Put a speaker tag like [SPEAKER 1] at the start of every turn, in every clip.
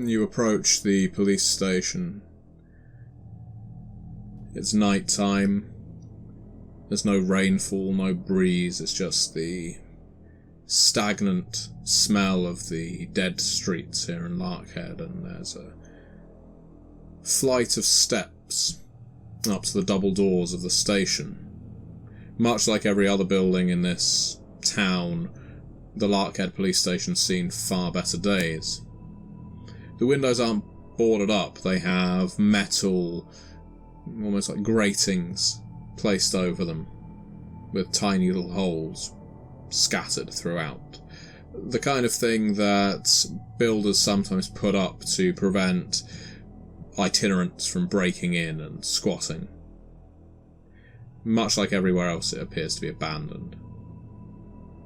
[SPEAKER 1] You approach the police station. It's night time. There's no rainfall, no breeze, it's just the stagnant smell of the dead streets here in Larkhead, and there's a flight of steps up to the double doors of the station. Much like every other building in this town, the Larkhead police station's seen far better days. The windows aren't boarded up, they have metal, almost like gratings, placed over them, with tiny little holes scattered throughout. The kind of thing that builders sometimes put up to prevent itinerants from breaking in and squatting. Much like everywhere else, it appears to be abandoned.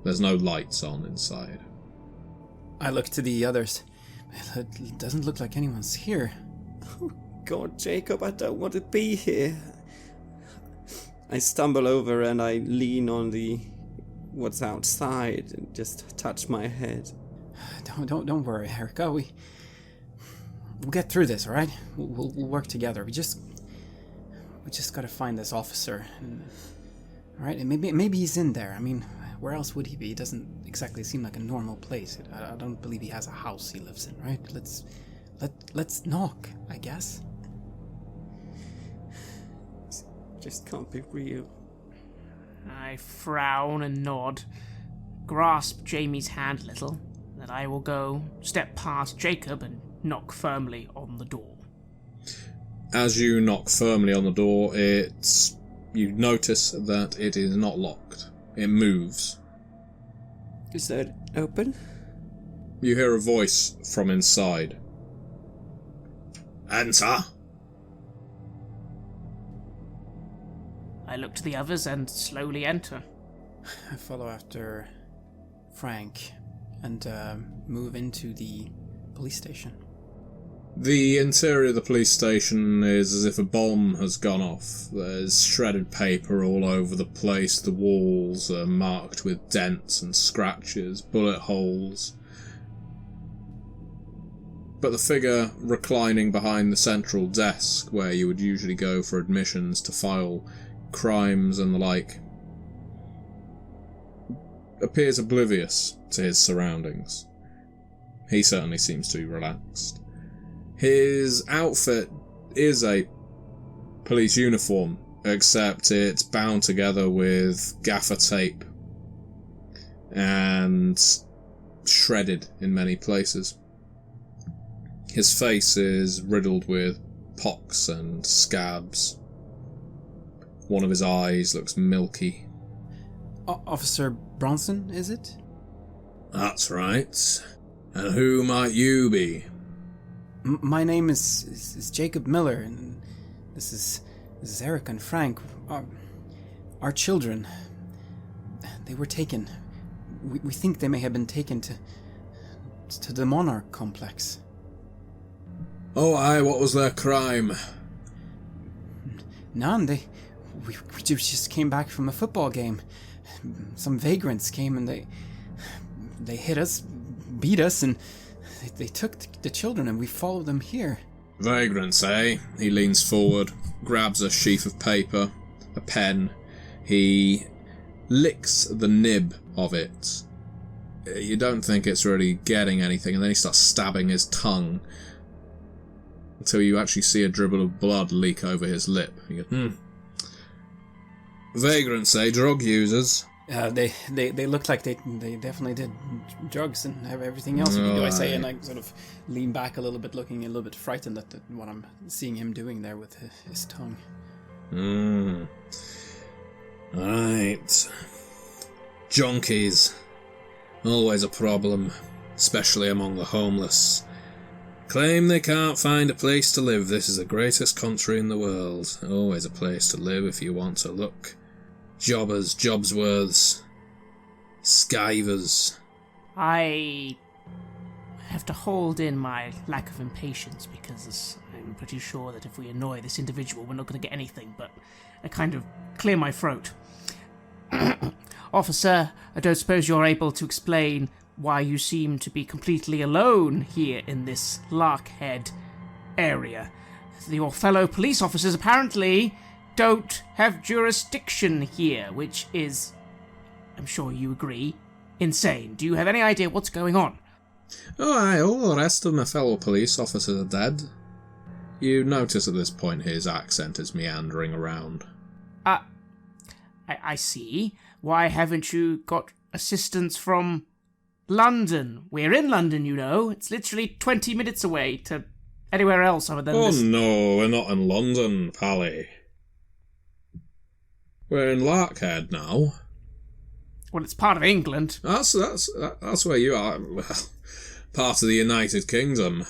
[SPEAKER 1] There's no lights on inside.
[SPEAKER 2] I look to the others. It doesn't look like anyone's here.
[SPEAKER 3] Oh God, Jacob, I don't want to be here. I stumble over and I lean on what's outside and just touch my head.
[SPEAKER 2] Don't worry, Erica. We'll get through this, all right? We'll work together. We just gotta find this officer. All right, and maybe he's in there. I mean, where else would he be? It doesn't exactly seem like a normal place. I don't believe he has a house he lives in, right? Let's knock, I guess.
[SPEAKER 3] Just can't be real.
[SPEAKER 4] I frown and nod, grasp Jamie's hand a little, then I will go step past Jacob and knock firmly on the door.
[SPEAKER 1] As you knock firmly on the door, you notice that it is not locked. It moves.
[SPEAKER 3] Is that open?
[SPEAKER 1] You hear a voice from inside. Enter!
[SPEAKER 4] I look to the others and slowly enter.
[SPEAKER 2] I follow after Frank and move into the police station.
[SPEAKER 1] The interior of the police station is as if a bomb has gone off. There's shredded paper all over the place. The walls are marked with dents and scratches, bullet holes. But the figure reclining behind the central desk, where you would usually go for admissions to file crimes and the like, appears oblivious to his surroundings. He certainly seems to be relaxed. His outfit is a police uniform, except it's bound together with gaffer tape and shredded in many places. His face is riddled with pocks and scabs. One of his eyes looks milky.
[SPEAKER 2] Officer Bronson, is it?
[SPEAKER 1] That's right. And who might you be?
[SPEAKER 2] My name is Jacob Miller, and this is Eric and Frank. Our children. They were taken. We think they may have been taken to the Monarch complex.
[SPEAKER 1] Oh aye, what was their crime?
[SPEAKER 2] None. We just came back from a football game. Some vagrants came and they hit us, beat us, and they took the children, and we followed them here.
[SPEAKER 1] Vagrants, eh? He leans forward, grabs a sheaf of paper, a pen. He licks the nib of it. You don't think it's really getting anything, and then he starts stabbing his tongue until you actually see a dribble of blood leak over his lip. You go, Vagrants, eh? Drug users?
[SPEAKER 2] They looked like they definitely did drugs and everything else you can do, I say, and I sort of lean back a little bit, looking a little bit frightened at what I'm seeing him doing there with his tongue.
[SPEAKER 1] Right. Junkies. Always a problem, especially among the homeless. Claim they can't find a place to live. This is the greatest country in the world. Always a place to live if you want to look. Jobbers, Jobsworths, Skivers.
[SPEAKER 4] I have to hold in my lack of impatience because I'm pretty sure that if we annoy this individual, we're not going to get anything, but I kind of clear my throat. Officer, I don't suppose you're able to explain why you seem to be completely alone here in this Larkhead area. Your fellow police officers apparently don't have jurisdiction here, which is, I'm sure you agree, insane. Do you have any idea what's going on?
[SPEAKER 1] Oh, aye, all the rest of my fellow police officers are dead. You notice at this point his accent is meandering around.
[SPEAKER 4] I see. Why haven't you got assistance from London? We're in London, you know. It's literally 20 minutes away to anywhere else other than this.
[SPEAKER 1] Oh no, we're not in London, Pally. We're in Larkhead now.
[SPEAKER 4] Well, it's part of England.
[SPEAKER 1] That's where you are. Well, part of the United Kingdom.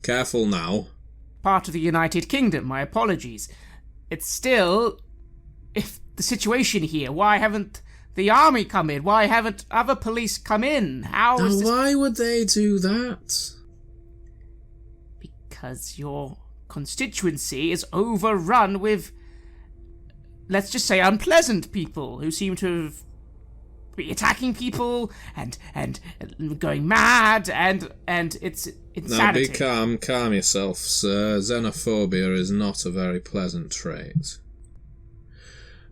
[SPEAKER 1] Careful now.
[SPEAKER 4] Part of the United Kingdom, my apologies. It's still... If the situation here, why haven't the army come in? Why haven't other police come in? How is this...
[SPEAKER 1] Why would they do that?
[SPEAKER 4] Because your constituency is overrun with, let's just say, unpleasant people who seem to be attacking people and going mad and it's insanity.
[SPEAKER 1] Now be calm yourself, sir. Xenophobia is not a very pleasant trait.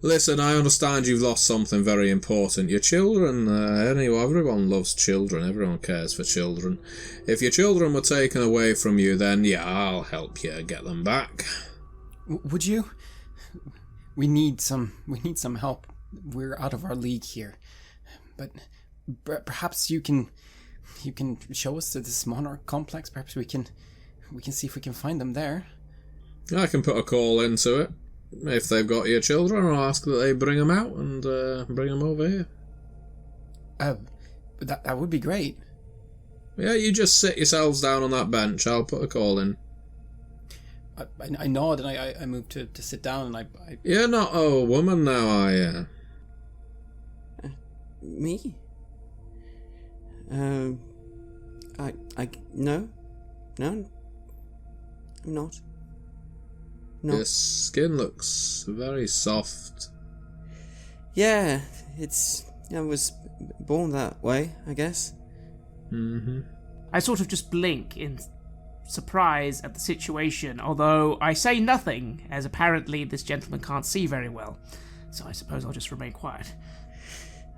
[SPEAKER 1] Listen, I understand you've lost something very important. Your children, everyone loves children, everyone cares for children. If your children were taken away from you, then yeah, I'll help you get them back.
[SPEAKER 2] Would you? We need some help. We're out of our league here. But perhaps you can show us to this Monarch complex. Perhaps we can see if we can find them there.
[SPEAKER 1] I can put a call into it. If they've got your children, I'll ask that they bring them out and bring them over here.
[SPEAKER 2] That would be great.
[SPEAKER 1] Yeah, you just sit yourselves down on that bench. I'll put a call in.
[SPEAKER 2] I nod and I move to sit down and I...
[SPEAKER 1] You're not a woman now, are you?
[SPEAKER 3] Me? No, I'm not. No.
[SPEAKER 1] Your skin looks very soft.
[SPEAKER 3] Yeah, I was born that way, I guess.
[SPEAKER 1] Mm-hmm.
[SPEAKER 4] I sort of just blink in surprise at the situation, although I say nothing, as apparently this gentleman can't see very well. So I suppose I'll just remain quiet.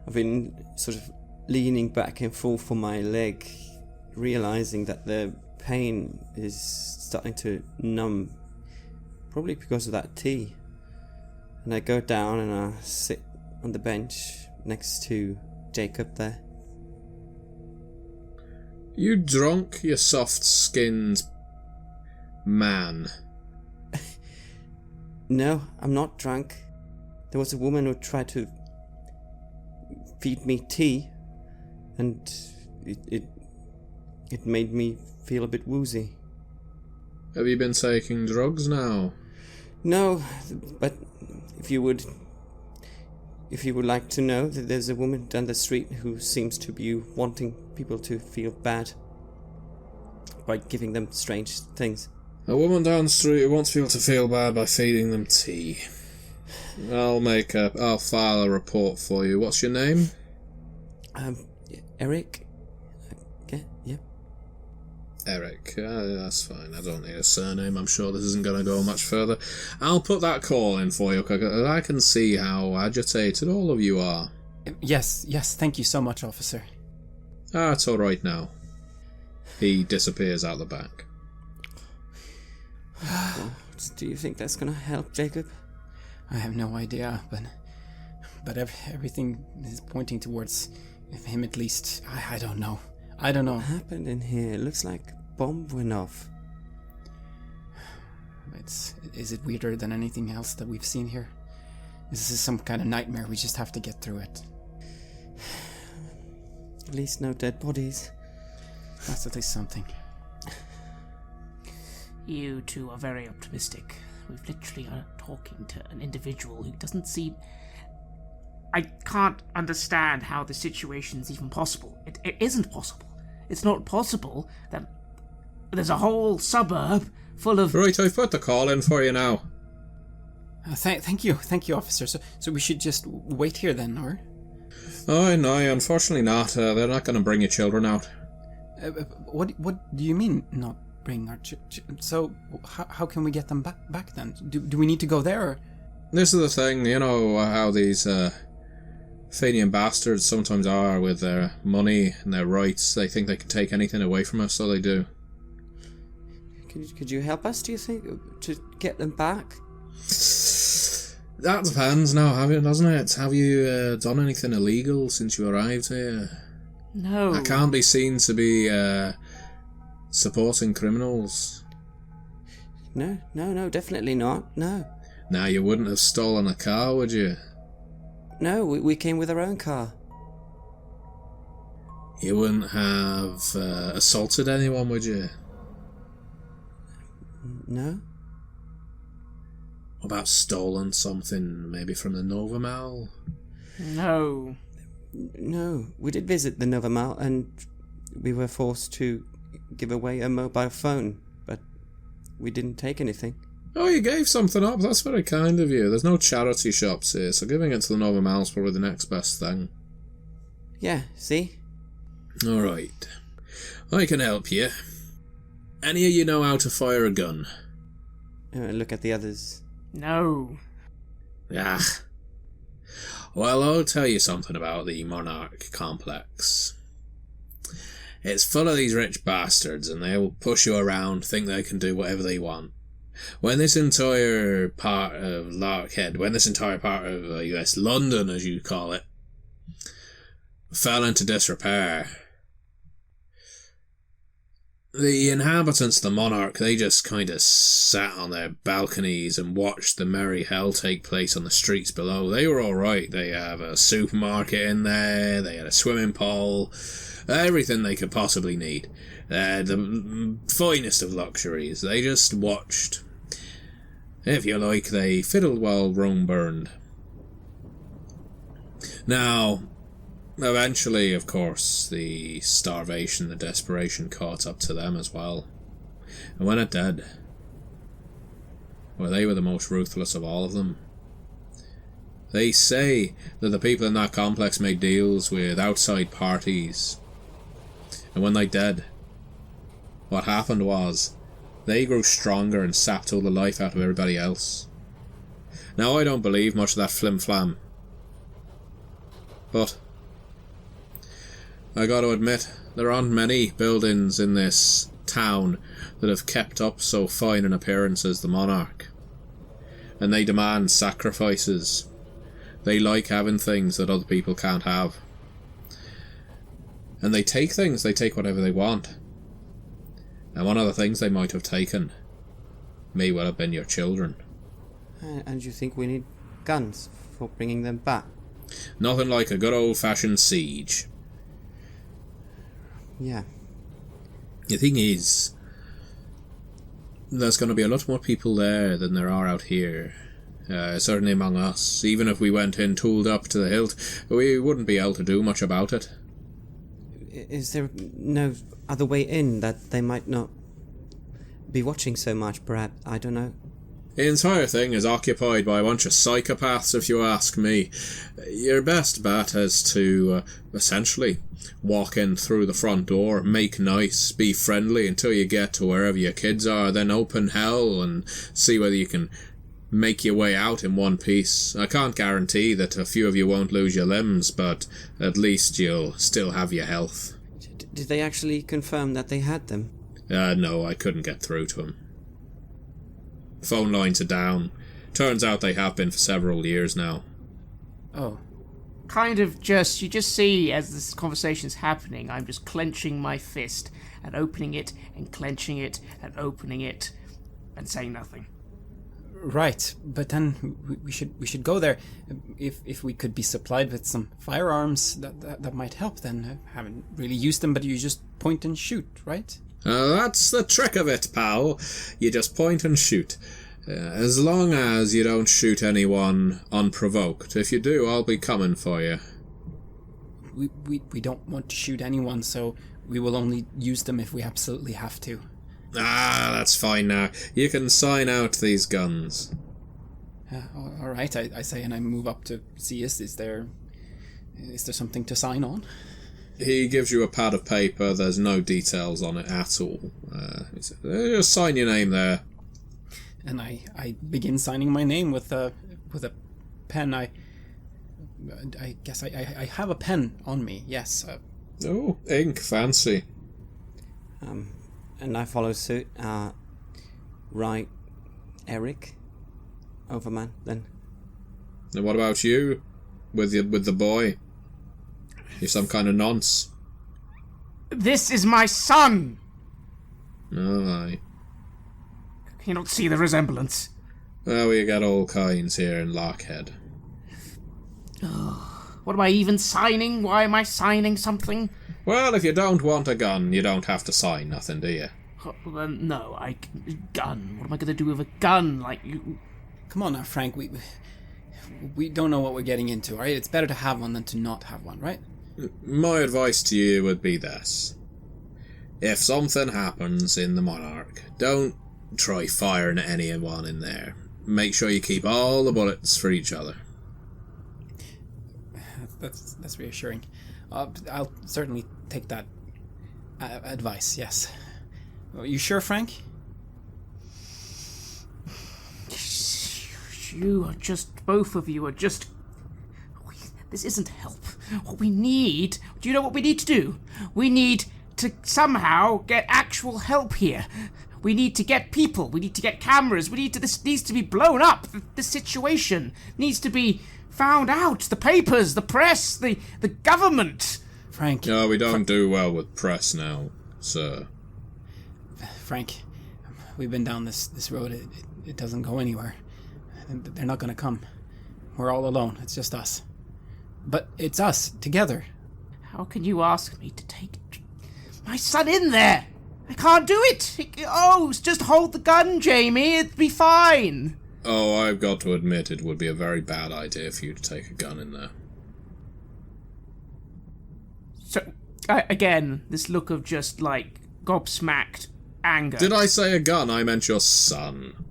[SPEAKER 3] I've been sort of leaning back and forth on my leg, realizing that the pain is starting to numb. Probably because of that tea. And I go down and I sit on the bench next to Jacob there.
[SPEAKER 1] You drunk, you soft-skinned man?
[SPEAKER 3] No, I'm not drunk. There was a woman who tried to feed me tea, and it made me feel a bit woozy.
[SPEAKER 1] Have you been taking drugs now?
[SPEAKER 3] No, but if you would like to know, that there's a woman down the street who seems to be wanting people to feel bad by giving them strange things.
[SPEAKER 1] A woman down the street who wants people to feel bad by feeding them tea. I'll file a report for you. What's your name?
[SPEAKER 3] Eric? Yeah.
[SPEAKER 1] Eric. That's fine. I don't need a surname. I'm sure this isn't going to go much further. I'll put that call in for you, because I can see how agitated all of you are.
[SPEAKER 2] Yes, thank you so much, officer.
[SPEAKER 1] It's all right now. He disappears out the back.
[SPEAKER 3] Do you think that's going to help, Jacob?
[SPEAKER 2] I have no idea, but everything is pointing towards him at least. I don't know.
[SPEAKER 3] What happened in here? It looks like a bomb went off.
[SPEAKER 2] Is it weirder than anything else that we've seen here? This is some kind of nightmare. We just have to get through it.
[SPEAKER 3] At least no dead bodies.
[SPEAKER 2] That's at least something.
[SPEAKER 4] You two are very optimistic. We've literally are talking to an individual who doesn't seem... I can't understand how the situation's even possible. It isn't possible. It's not possible that there's a whole suburb full of...
[SPEAKER 1] Right, I've put the call in for you now.
[SPEAKER 2] Thank you, officer. So we should just wait here then, or?
[SPEAKER 1] Oh, no, unfortunately not. They're not going to bring your children out.
[SPEAKER 2] What do you mean, not bring our so, how can we get them back then? Do we need to go there, or?
[SPEAKER 1] This is the thing, you know how these Fenian bastards sometimes are with their money and their rights. They think they can take anything away from us, so they do.
[SPEAKER 3] Could you help us, do you think, to get them back?
[SPEAKER 1] That depends now, doesn't it? Have you done anything illegal since you arrived here?
[SPEAKER 4] No.
[SPEAKER 1] I can't be seen to be supporting criminals.
[SPEAKER 3] No, definitely not, no.
[SPEAKER 1] Now, you wouldn't have stolen a car, would you?
[SPEAKER 3] No, we came with our own car.
[SPEAKER 1] You wouldn't have assaulted anyone, would you?
[SPEAKER 3] No.
[SPEAKER 1] What about stolen something, maybe from the Novamal?
[SPEAKER 4] No.
[SPEAKER 3] No, we did visit the Novamal and we were forced to give away a mobile phone, but we didn't take anything.
[SPEAKER 1] Oh, you gave something up. That's very kind of you. There's no charity shops here, so giving it to the Novamal is probably the next best thing.
[SPEAKER 3] Yeah, see?
[SPEAKER 1] Alright. I can help you. Any of you know how to fire a gun?
[SPEAKER 3] Look at the others.
[SPEAKER 4] No.
[SPEAKER 1] Ah. Well, I'll tell you something about the Monarch complex. It's full of these rich bastards, and they'll push you around, think they can do whatever they want. When this entire part of Larkhead, US London, as you call it, fell into disrepair, the inhabitants of the Monarch, they just kind of sat on their balconies and watched the merry hell take place on the streets below. They were alright. They have a supermarket in there, they had a swimming pool, everything they could possibly need. The finest of luxuries. They just watched. If you like, they fiddled while Rome burned. Now, eventually, of course, the starvation, the desperation caught up to them as well. And when it did, well, they were the most ruthless of all of them. They say that the people in that complex made deals with outside parties. And when they did, what happened was, they grew stronger and sapped all the life out of everybody else. Now, I don't believe much of that flim-flam. But I gotta admit, there aren't many buildings in this town that have kept up so fine an appearance as the Monarch. And they demand sacrifices. They like having things that other people can't have. And they take things, they take whatever they want. And one of the things they might have taken may well have been your children.
[SPEAKER 3] And you think we need guns for bringing them back?
[SPEAKER 1] Nothing like a good old-fashioned siege.
[SPEAKER 3] Yeah.
[SPEAKER 1] The thing is, there's going to be a lot more people there than there are out here. Certainly among us. Even if we went in tooled up to the hilt, we wouldn't be able to do much about it.
[SPEAKER 3] Is there no other way in that they might not be watching so much, perhaps? I don't know.
[SPEAKER 1] The entire thing is occupied by a bunch of psychopaths, if you ask me. Your best bet is to, essentially, walk in through the front door, make nice, be friendly until you get to wherever your kids are, then open hell and see whether you can make your way out in one piece. I can't guarantee that a few of you won't lose your limbs, but at least you'll still have your health.
[SPEAKER 3] Did they actually confirm that they had them?
[SPEAKER 1] No, I couldn't get through to them. Phone lines are down. Turns out they have been for several years now.
[SPEAKER 2] Oh.
[SPEAKER 4] You just see as this conversation's happening, I'm just clenching my fist and opening it and clenching it and opening it and saying nothing.
[SPEAKER 2] Right, but then we should go there. If we could be supplied with some firearms, that might help. Then I haven't really used them, but you just point and shoot, right?
[SPEAKER 1] That's the trick of it, pal. You just point and shoot. As long as you don't shoot anyone unprovoked. If you do, I'll be coming for you.
[SPEAKER 2] We don't want to shoot anyone, so we will only use them if we absolutely have to.
[SPEAKER 1] Ah, that's fine now. You can sign out these guns.
[SPEAKER 2] All right, I say, and I move up to see is there Is there something to sign on?
[SPEAKER 1] He gives you a pad of paper. There's no details on it at all. He says, just sign your name there.
[SPEAKER 2] And I begin signing my name with a pen. I guess I have a pen on me. Yes.
[SPEAKER 1] Oh, ink, fancy.
[SPEAKER 3] And I follow suit. Right, Eric, Overman. Then.
[SPEAKER 1] And what about you, with the boy? You're some kind of nonce.
[SPEAKER 4] This is my son!
[SPEAKER 1] Oh, aye.
[SPEAKER 4] Can you not see the resemblance?
[SPEAKER 1] Well, we get all kinds here in Lockhead.
[SPEAKER 4] What am I even signing? Why am I signing something?
[SPEAKER 1] Well, if you don't want a gun, you don't have to sign nothing, do you?
[SPEAKER 4] Well, then, no, gun. What am I going to do with a gun? Like, you...
[SPEAKER 2] Come on now, Frank. We don't know what we're getting into, right? It's better to have one than to not have one, right?
[SPEAKER 1] My advice to you would be this. If something happens in the Monarch, don't try firing at anyone in there. Make sure you keep all the bullets for each other.
[SPEAKER 2] That's reassuring. I'll certainly take that advice, yes. Are you sure, Frank?
[SPEAKER 4] You are just... Both of you are just... This isn't help. What we need... Do you know what we need to do? We need to somehow get actual help here. We need to get people. We need to get cameras. This needs to be blown up. This situation needs to be found out. The papers, the press, the government.
[SPEAKER 2] Frank...
[SPEAKER 1] No, we don't do well with press now, sir.
[SPEAKER 2] Frank, we've been down this road. It doesn't go anywhere. They're not going to come. We're all alone. It's just us. But it's us, together.
[SPEAKER 4] How can you ask me to take my son in there? I can't do it. Just hold the gun, Jamie. It'd be fine.
[SPEAKER 1] Oh, I've got to admit it would be a very bad idea for you to take a gun in there.
[SPEAKER 4] So, again, this look of just, like, gobsmacked anger.
[SPEAKER 1] Did I say a gun? I meant your son.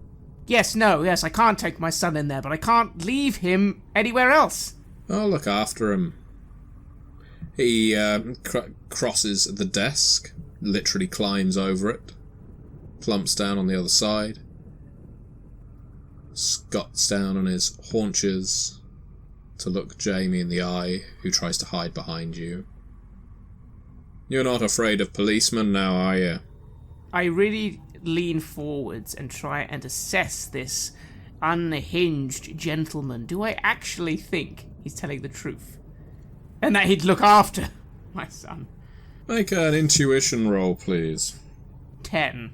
[SPEAKER 4] Yes, I can't take my son in there, but I can't leave him anywhere else.
[SPEAKER 1] I'll look after him. He crosses the desk, literally climbs over it, plumps down on the other side, squats down on his haunches to look Jamie in the eye, who tries to hide behind you. You're not afraid of policemen now, are you?
[SPEAKER 4] I really lean forwards and try and assess this unhinged gentleman. Do I actually think he's telling the truth? And that he'd look after my son?
[SPEAKER 1] Make an intuition roll, please.
[SPEAKER 4] 10.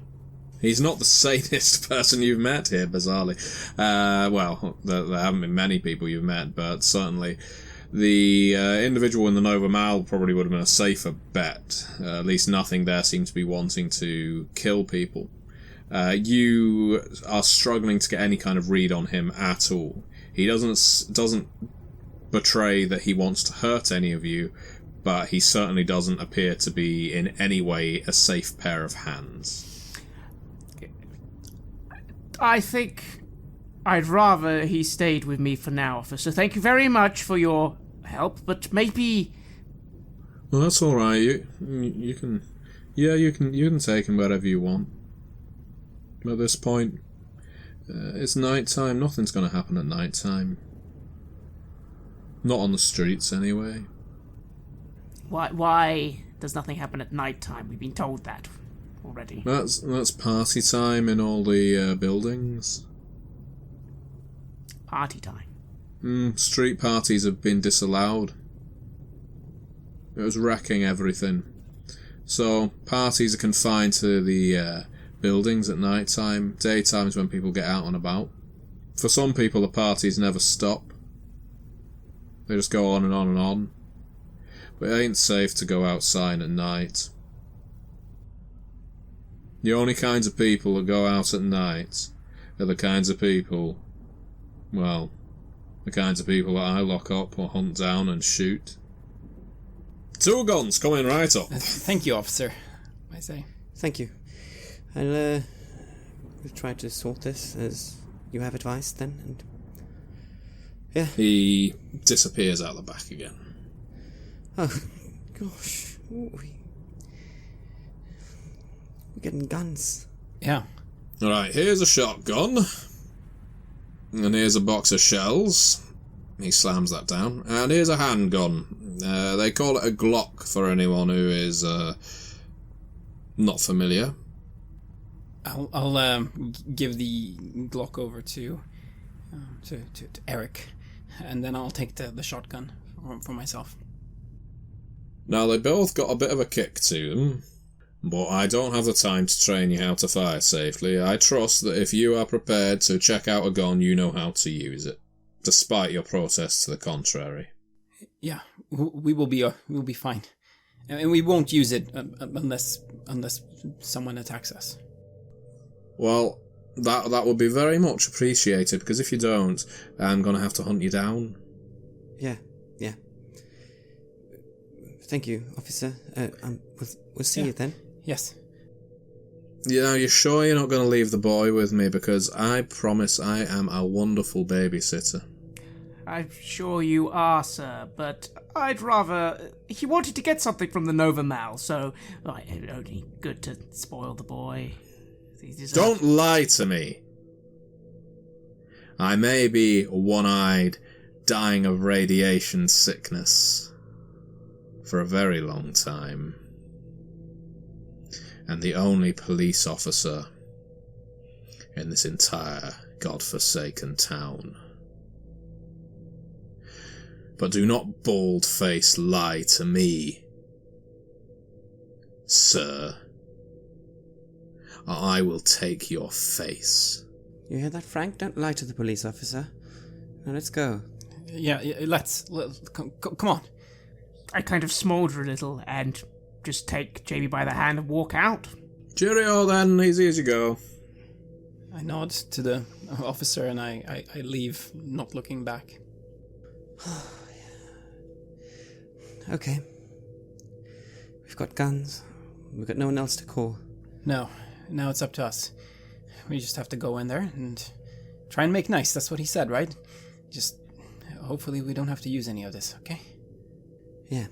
[SPEAKER 1] He's not the sanest person you've met here, bizarrely. Well, there haven't been many people you've met, but certainly the individual in the Nova Mal probably would have been a safer bet. At least nothing there seemed to be wanting to kill people. You are struggling to get any kind of read on him at all. He doesn't betray that he wants to hurt any of you, but he certainly doesn't appear to be in any way a safe pair of hands.
[SPEAKER 4] I think I'd rather he stayed with me for now, officer. Thank you very much for your help, but maybe...
[SPEAKER 1] Well, that's all right. You can take him wherever you want. At this point, it's night time. Nothing's going to happen at night time. Not on the streets, anyway.
[SPEAKER 4] Why does nothing happen at night time? We've been told that already.
[SPEAKER 1] That's party time in all the buildings.
[SPEAKER 4] Party time?
[SPEAKER 1] Street parties have been disallowed. It was wrecking everything. So, parties are confined to the buildings at night time. Daytime is when people get out and about. For some people, the parties never stop. They just go on and on and on. But it ain't safe to go outside at night. The only kinds of people that go out at night are the kinds of people, well, the kinds of people that I lock up or hunt down and shoot. 2 guns coming right up.
[SPEAKER 2] Thank you, officer, I say.
[SPEAKER 3] Thank you. I'll try to sort this as you have advised then, and yeah.
[SPEAKER 1] He disappears out the back again.
[SPEAKER 3] Oh, gosh. Ooh, we're getting guns.
[SPEAKER 2] Yeah.
[SPEAKER 1] Right, here's a shotgun. And here's a box of shells. He slams that down. And here's a handgun. They call it a Glock for anyone who is not familiar.
[SPEAKER 2] I'll give the Glock over to Eric, and then I'll take the shotgun for myself.
[SPEAKER 1] Now, they both got a bit of a kick to them, but I don't have the time to train you how to fire safely. I trust that if you are prepared to check out a gun, you know how to use it, despite your protests to the contrary.
[SPEAKER 2] Yeah, we will be fine, and we won't use it unless someone attacks us.
[SPEAKER 1] Well, that would be very much appreciated, because if you don't, I'm going to have to hunt you down.
[SPEAKER 3] Yeah. Thank you, officer. We'll see you then.
[SPEAKER 2] Yes.
[SPEAKER 1] You're sure you're not going to leave the boy with me? Because I promise I am a wonderful babysitter.
[SPEAKER 4] I'm sure you are, sir, but I'd rather... He wanted to get something from the Nova Mal, so... only good to spoil the boy.
[SPEAKER 1] Don't lie to me. I may be one-eyed, dying of radiation sickness for a very long time, and the only police officer in this entire godforsaken town. But do not bald-faced lie to me, sir. I will take your face.
[SPEAKER 3] You hear that, Frank? Don't lie to the police officer. Now let's go.
[SPEAKER 2] Yeah, let's come on.
[SPEAKER 4] I kind of smolder a little and just take Jamie by the hand and walk out.
[SPEAKER 1] Cheerio then, easy as you go.
[SPEAKER 2] I nod to the officer and I leave, not looking back.
[SPEAKER 3] Okay. We've got guns. We've got no one else to call.
[SPEAKER 2] No, now it's up to us. We just have to go in there and try and make nice. That's what he said, right? Just hopefully we don't have to use any of this, okay?
[SPEAKER 3] Yeah.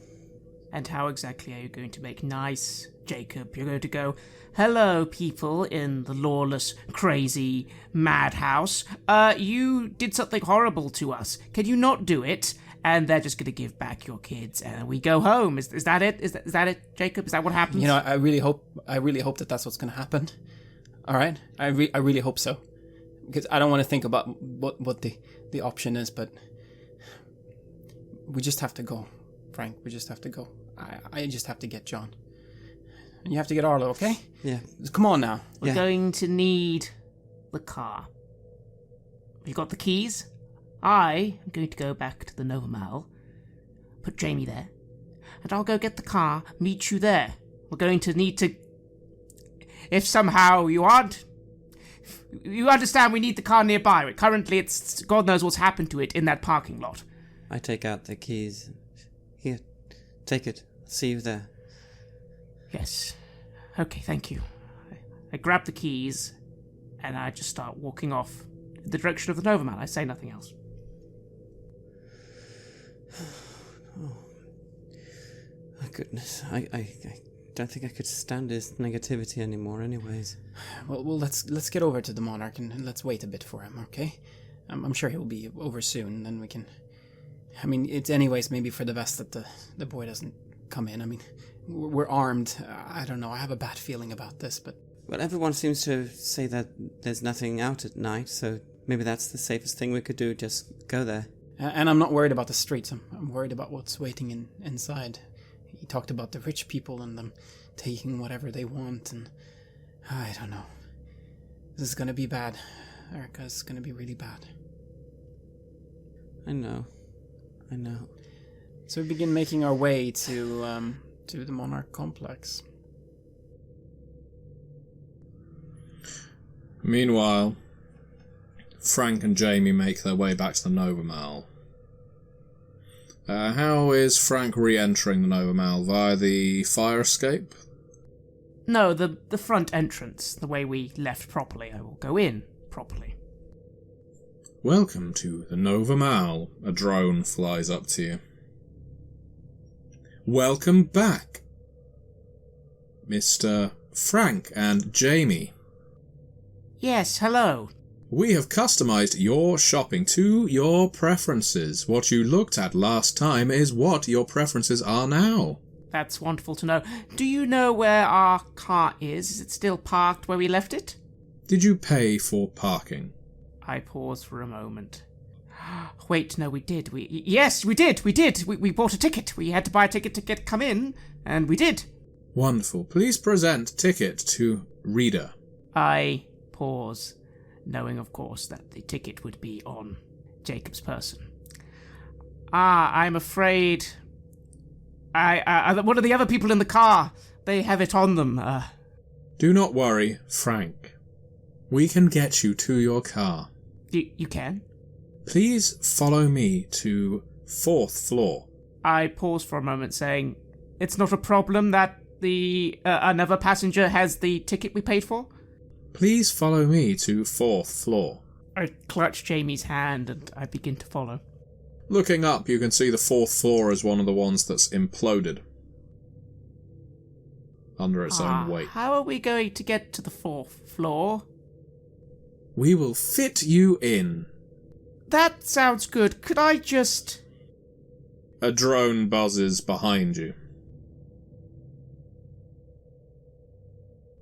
[SPEAKER 4] And how exactly are you going to make nice, Jacob? You're going to go, hello, people in the lawless, crazy madhouse. You did something horrible to us. Can you not do it? And they're just going to give back your kids, and we go home. Is that it? Is that it, Jacob? Is that what happens?
[SPEAKER 2] You know, I really hope that that's what's going to happen. All right, I really hope so, because I don't want to think about what the option is, but we just have to go, Frank. We just have to go. I just have to get John, and you have to get Arlo, okay?
[SPEAKER 3] Yeah.
[SPEAKER 2] Come on now.
[SPEAKER 4] We're going to need the car. You got the keys? I am going to go back to the Nova Mal, put Jamie there, and I'll go get the car, meet you there. We're going to need to... If somehow you aren't... You understand we need the car nearby. Currently, it's... God knows what's happened to it in that parking lot.
[SPEAKER 3] I take out the keys. Here, take it. See you there.
[SPEAKER 4] Yes. Okay, thank you. I grab the keys, and I just start walking off in the direction of the Nova Mal. I say nothing else.
[SPEAKER 3] Oh, my goodness. I don't think I could stand his negativity anymore anyways.
[SPEAKER 2] Well, let's get over to the Monarch and let's wait a bit for him, okay? I'm sure he'll be over soon, then we can... I mean, it's anyways maybe for the best that the boy doesn't come in. I mean, we're armed. I don't know, I have a bad feeling about this, but...
[SPEAKER 3] Well, everyone seems to say that there's nothing out at night, so maybe that's the safest thing we could do, just go there.
[SPEAKER 2] And I'm not worried about the streets. I'm worried about what's waiting inside. He talked about the rich people and them taking whatever they want, and I don't know. This is gonna be bad, Erica. It's gonna be really bad.
[SPEAKER 3] I know.
[SPEAKER 2] So we begin making our way to the Monarch complex.
[SPEAKER 1] Meanwhile, Frank and Jamie make their way back to the Nova Mal. How is Frank re-entering the Nova Mal? Via the fire escape?
[SPEAKER 4] No, the front entrance, the way we left properly. I will go in properly.
[SPEAKER 1] Welcome to the Nova Mal. A drone flies up to you. Welcome back, Mr. Frank and Jamie.
[SPEAKER 4] Yes, hello.
[SPEAKER 1] We have customized your shopping to your preferences. What you looked at last time is what your preferences are now.
[SPEAKER 4] That's wonderful to know. Do you know where our car is? Is it still parked where we left it?
[SPEAKER 1] Did you pay for parking?
[SPEAKER 4] I pause for a moment. Wait, no, we did. Yes, we did. We bought a ticket. We had to buy a ticket to come in, and we did.
[SPEAKER 1] Wonderful. Please present ticket to reader.
[SPEAKER 4] I pause, knowing, of course, that the ticket would be on Jacob's person. I'm afraid... one of the other people in the car, they have it on them.
[SPEAKER 1] Do not worry, Frank. We can get you to your car.
[SPEAKER 4] You can?
[SPEAKER 1] Please follow me to 4th floor.
[SPEAKER 4] I pause for a moment, saying, it's not a problem that the another passenger has the ticket we paid for?
[SPEAKER 1] Please follow me to 4th floor.
[SPEAKER 4] I clutch Jamie's hand and I begin to follow.
[SPEAKER 1] Looking up, you can see the 4th floor is one of the ones that's imploded under its own weight.
[SPEAKER 4] How are we going to get to the 4th floor?
[SPEAKER 1] We will fit you in.
[SPEAKER 4] That sounds good. Could I just...
[SPEAKER 1] A drone buzzes behind you.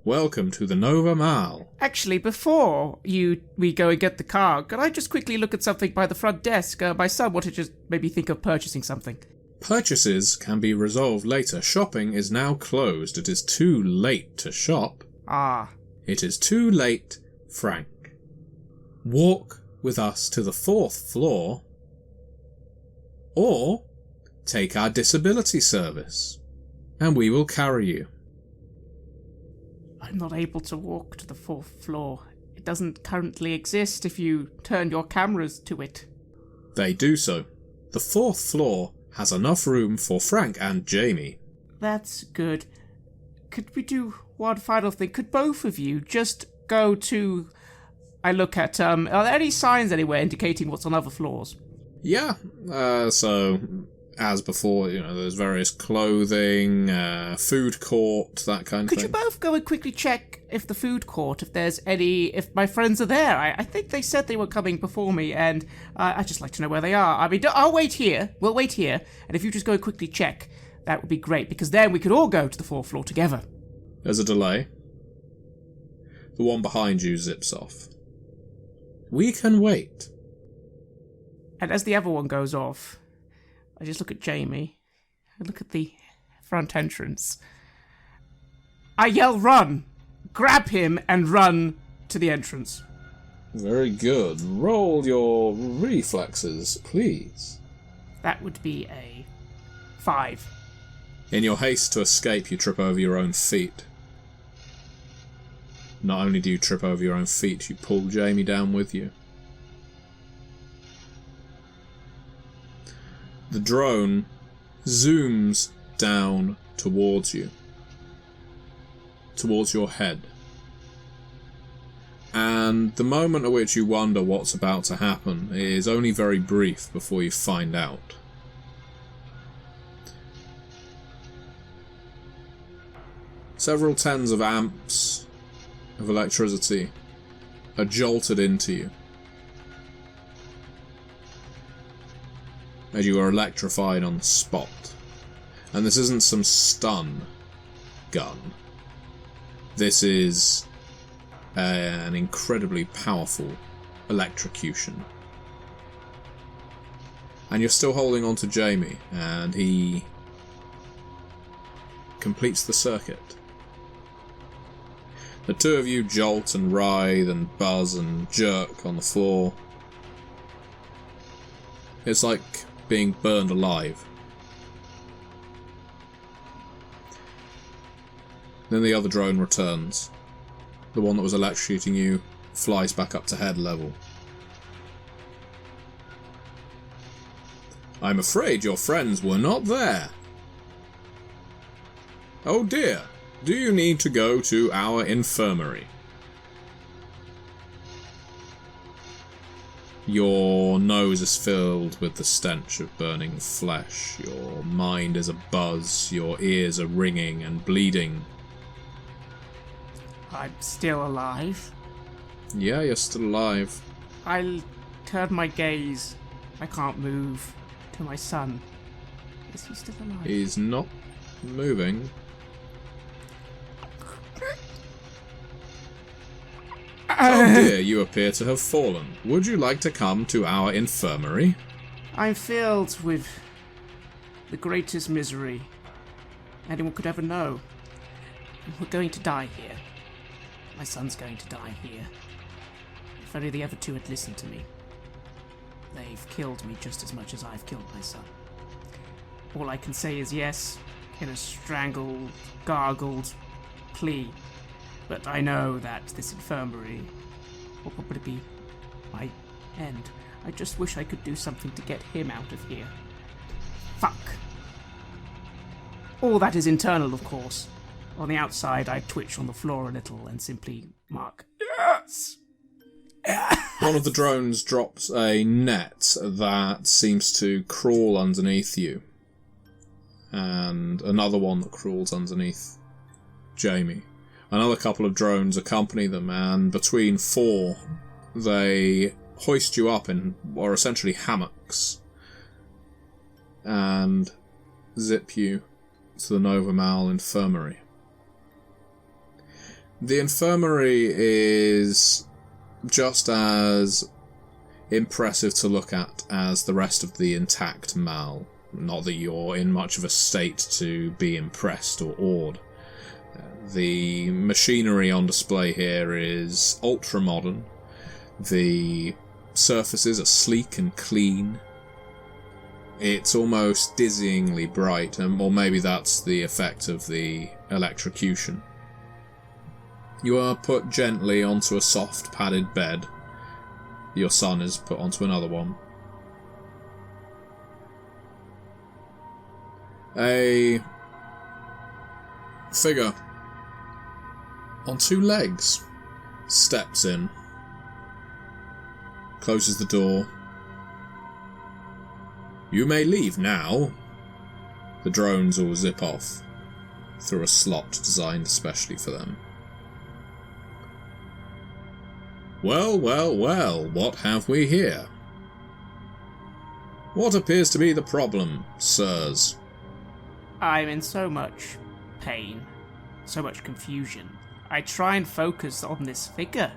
[SPEAKER 1] Welcome to the Nova Mall.
[SPEAKER 4] Actually, before we go and get the car, could I just quickly look at something by the front desk? My son wanted to just maybe think of purchasing something.
[SPEAKER 1] Purchases can be resolved later. Shopping is now closed. It is too late to shop. It is too late, Frank. Walk with us to the 4th floor, or take our disability service, and we will carry you.
[SPEAKER 4] I'm not able to walk to the 4th floor. It doesn't currently exist if you turn your cameras to it.
[SPEAKER 1] They do so. The 4th floor has enough room for Frank and Jamie.
[SPEAKER 4] That's good. Could we do one final thing? Could both of you just go to... I look at, are there any signs anywhere indicating what's on other floors?
[SPEAKER 1] Yeah, so, as before, there's various clothing, food court, that kind of thing.
[SPEAKER 4] Could you both go and quickly check if the food court, if my friends are there? I think they said they were coming before me, and I'd just like to know where they are. I mean, I'll wait here, we'll wait here, and if you just go and quickly check, that would be great, because then we could all go to the 4th floor together.
[SPEAKER 1] There's a delay. The one behind you zips off. We can wait.
[SPEAKER 4] And as the other one goes off, I just look at Jamie. I look at the front entrance. I yell, run! Grab him and run to the entrance.
[SPEAKER 1] Very good. Roll your reflexes, please.
[SPEAKER 4] That would be a 5.
[SPEAKER 1] In your haste to escape, you trip over your own feet. Not only do you trip over your own feet, you pull Jamie down with you. The drone zooms down towards you. Towards your head. And the moment at which you wonder what's about to happen is only very brief before you find out. Several tens of amps of electricity are jolted into you as you are electrified on the spot. And this isn't some stun gun. This is an incredibly powerful electrocution. And you're still holding on to Jamie, and he completes the circuit. The two of you jolt and writhe and buzz and jerk on the floor. It's like being burned alive. Then the other drone returns. The one that was electrocuting you flies back up to head level. I'm afraid your friends were not there. Oh dear. Do you need to go to our infirmary? Your nose is filled with the stench of burning flesh. Your mind is abuzz. Your ears are ringing and bleeding.
[SPEAKER 4] I'm still alive.
[SPEAKER 1] Yeah, you're still alive.
[SPEAKER 4] I'll turn my gaze. I can't move. To my son. Is he still alive?
[SPEAKER 1] He's not moving. Oh dear, you appear to have fallen. Would you like to come to our infirmary?
[SPEAKER 4] I'm filled with the greatest misery anyone could ever know. We're going to die here. My son's going to die here. If only the other two had listened to me. They've killed me just as much as I've killed my son. All I can say is yes, in a strangled, gargled plea. But I know that this infirmary will probably be my end. I just wish I could do something to get him out of here. Fuck. All that is internal, of course. On the outside, I twitch on the floor a little and simply mark, yes!
[SPEAKER 1] One of the drones drops a net that seems to crawl underneath you. And another one that crawls underneath Jamie. Another couple of drones accompany them, and between four, they hoist you up in what are essentially hammocks and zip you to the Novamal infirmary. The infirmary is just as impressive to look at as the rest of the intact Mal. Not that you're in much of a state to be impressed or awed. The machinery on display here is ultra-modern. The surfaces are sleek and clean. It's almost dizzyingly bright, or maybe that's the effect of the electrocution. You are put gently onto a soft padded bed. Your son is put onto another one. A figure on two legs steps in, closes the door. You may leave now. The drones will zip off through a slot designed especially for them. Well, well, well, what have we here? What appears to be the problem, sirs?
[SPEAKER 4] I'm in so much pain, so much confusion. I try and focus on this figure.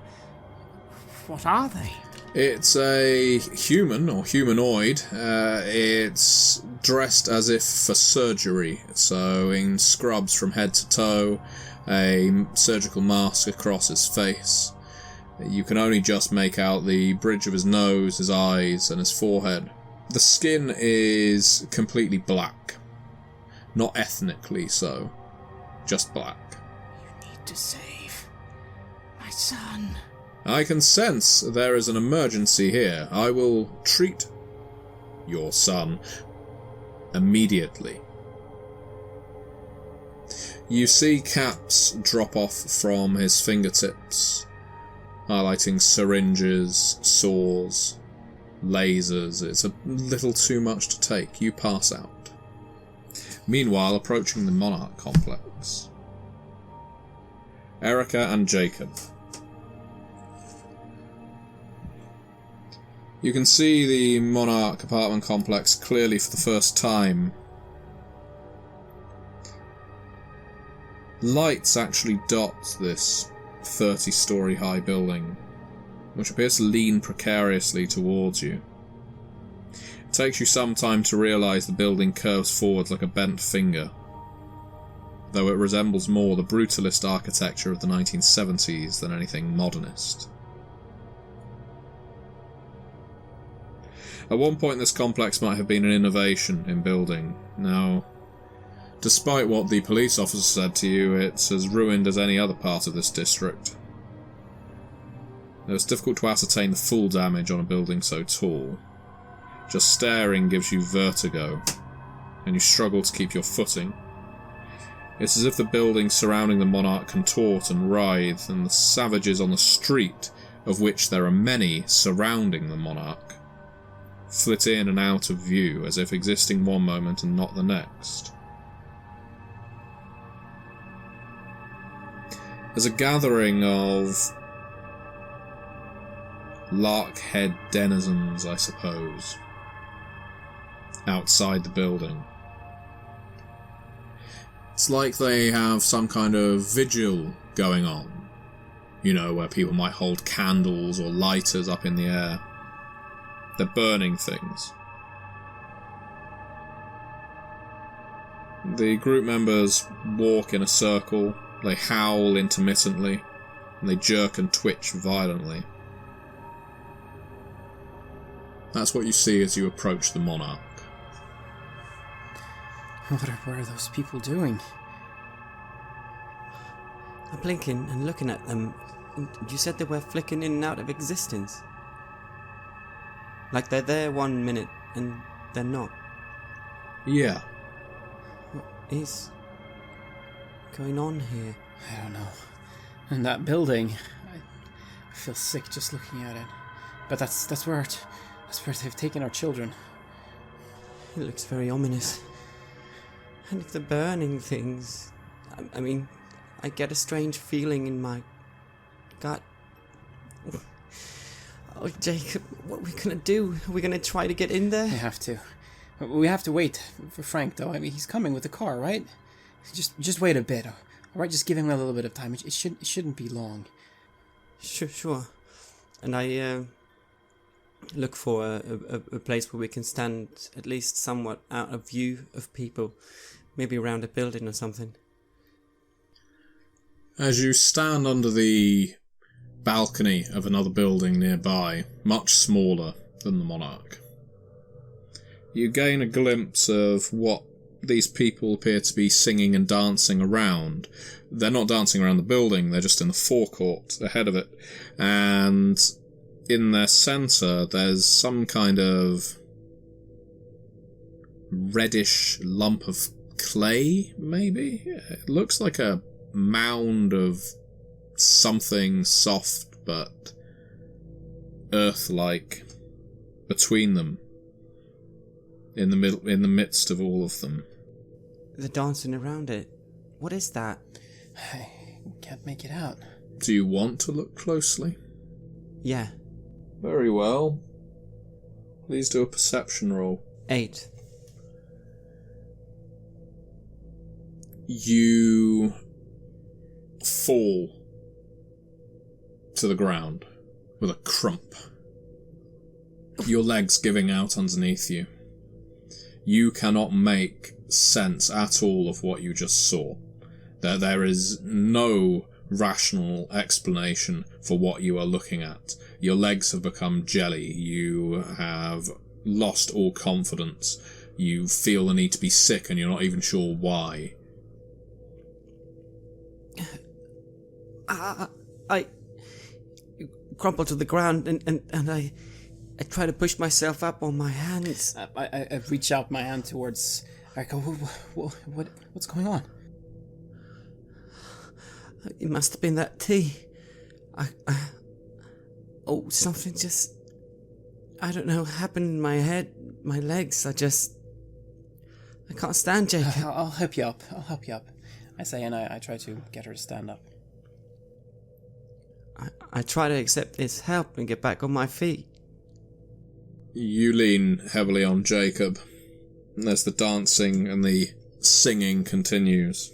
[SPEAKER 4] What are they?
[SPEAKER 1] It's a human, or humanoid. It's dressed as if for surgery, so in scrubs from head to toe, a surgical mask across his face. You can only just make out the bridge of his nose, his eyes, and his forehead. The skin is completely black. Not ethnically so, just black.
[SPEAKER 4] You need to save my son.
[SPEAKER 1] I can sense there is an emergency here. I will treat your son immediately. You see caps drop off from his fingertips, highlighting syringes, saws, lasers. It's a little too much to take. You pass out. Meanwhile, approaching the Monarch complex, Erica and Jacob. You can see the Monarch apartment complex clearly for the first time. Lights actually dot this 30-story high building, which appears to lean precariously towards you. It takes you some time to realise the building curves forward like a bent finger, though it resembles more the brutalist architecture of the 1970s than anything modernist. At one point this complex might have been an innovation in building. Now, despite what the police officer said to you, it's as ruined as any other part of this district. Though it's difficult to ascertain the full damage on a building so tall. Just staring gives you vertigo, and you struggle to keep your footing. It's as if the buildings surrounding the Monarch contort and writhe, and the savages on the street of which there are many surrounding the Monarch, flit in and out of view as if existing one moment and not the next. There's a gathering of Larkhead denizens, I suppose, outside the building. It's like they have some kind of vigil going on, you know, where people might hold candles or lighters up in the air. They're burning things. The group members walk in a circle, they howl intermittently, and they jerk and twitch violently. That's what you see as you approach the Monarch.
[SPEAKER 2] What are those people doing?
[SPEAKER 3] I'm blinking and looking at them. You said they were flicking in and out of existence. Like they're there 1 minute and they're not.
[SPEAKER 1] Yeah.
[SPEAKER 3] What is going on here?
[SPEAKER 2] I don't know. And that building, I feel sick just looking at it. But that's where they've taken our children.
[SPEAKER 3] It looks very ominous. And if they're burning things, I mean, I get a strange feeling in my gut. Oh, Jacob, what are we gonna do? Are we gonna try to get in there?
[SPEAKER 2] We have to. We have to wait for Frank, though. I mean, he's coming with the car, right? Just wait a bit, all right? Just give him a little bit of time. It shouldn't be long.
[SPEAKER 3] Sure. And I look for a place where we can stand at least somewhat out of view of people. Maybe around a building or something.
[SPEAKER 1] As you stand under the balcony of another building nearby, much smaller than the Monarch, you gain a glimpse of what these people appear to be singing and dancing around. They're not dancing around the building, they're just in the forecourt ahead of it. And in their centre, there's some kind of reddish lump of clay, maybe? It looks like a mound of something soft but earth-like between them, in the midst of all of them.
[SPEAKER 3] They're dancing around it. What is that?
[SPEAKER 2] I can't make it out.
[SPEAKER 1] Do you want to look closely?
[SPEAKER 3] Yeah.
[SPEAKER 1] Very well. Please do a perception roll.
[SPEAKER 3] 8.
[SPEAKER 1] You fall to the ground with a crump, your legs giving out underneath you. You cannot make sense at all of what you just saw. There is no rational explanation for what you are looking at. Your legs have become jelly. You have lost all confidence. You feel the need to be sick and you're not even sure why.
[SPEAKER 3] I crumple to the ground and I try to push myself up on my hands.
[SPEAKER 2] I reach out my hand towards Erica. What's going on?
[SPEAKER 3] It must have been that tea. Something just, I don't know, happened in my head, my legs. I can't stand, Jacob.
[SPEAKER 2] I'll help you up. I say, and I try to get her to stand up.
[SPEAKER 3] I try to accept this help and get back on my feet.
[SPEAKER 1] You lean heavily on Jacob as the dancing and the singing continues.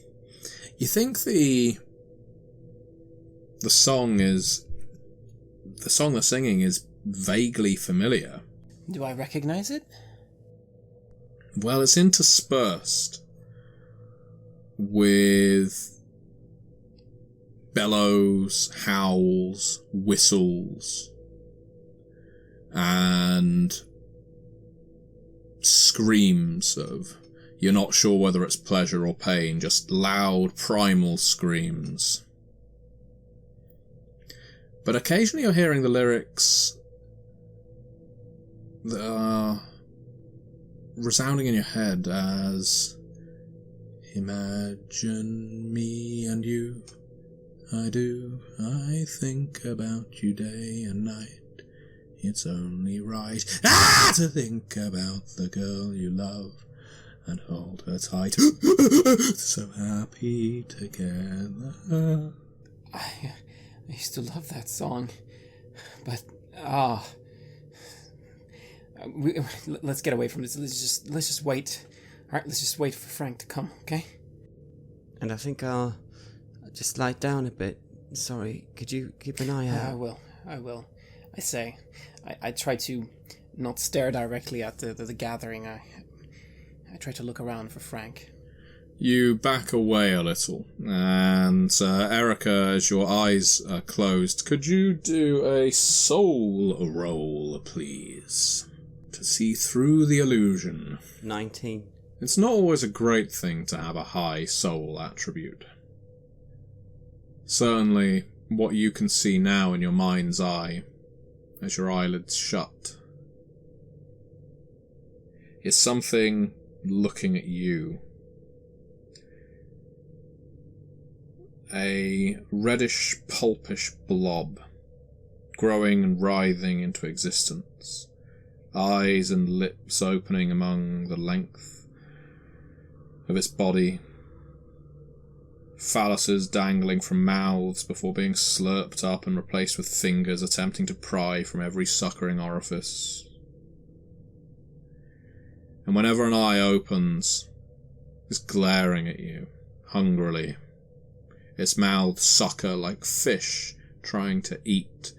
[SPEAKER 1] You think the song they're singing is vaguely familiar.
[SPEAKER 2] Do I recognize it?
[SPEAKER 1] Well, it's interspersed with bellows, howls, whistles, and screams of, you're not sure whether it's pleasure or pain, just loud primal screams. But occasionally you're hearing the lyrics that are resounding in your head as, imagine me and you I do. I think about you day and night. It's only right to think about the girl you love and hold her tight. So happy together.
[SPEAKER 2] I used to love that song, but let's get away from this. Let's just wait. All right, let's just wait for Frank to come, okay?
[SPEAKER 3] And I think I'll just lie down a bit. Sorry, could you keep an eye out?
[SPEAKER 2] I will. I try to not stare directly at the gathering. I try to look around for Frank.
[SPEAKER 1] You back away a little, and Erica, as your eyes are closed, could you do a soul roll, please? To see through the illusion.
[SPEAKER 3] 19.
[SPEAKER 1] It's not always a great thing to have a high soul attribute. Certainly, what you can see now in your mind's eye, as your eyelids shut, is something looking at you. A reddish, pulpish blob, growing and writhing into existence, eyes and lips opening among the length of its body, phalluses dangling from mouths before being slurped up and replaced with fingers attempting to pry from every suckering orifice. And whenever an eye opens, it's glaring at you, hungrily, its mouth sucker like fish trying to eat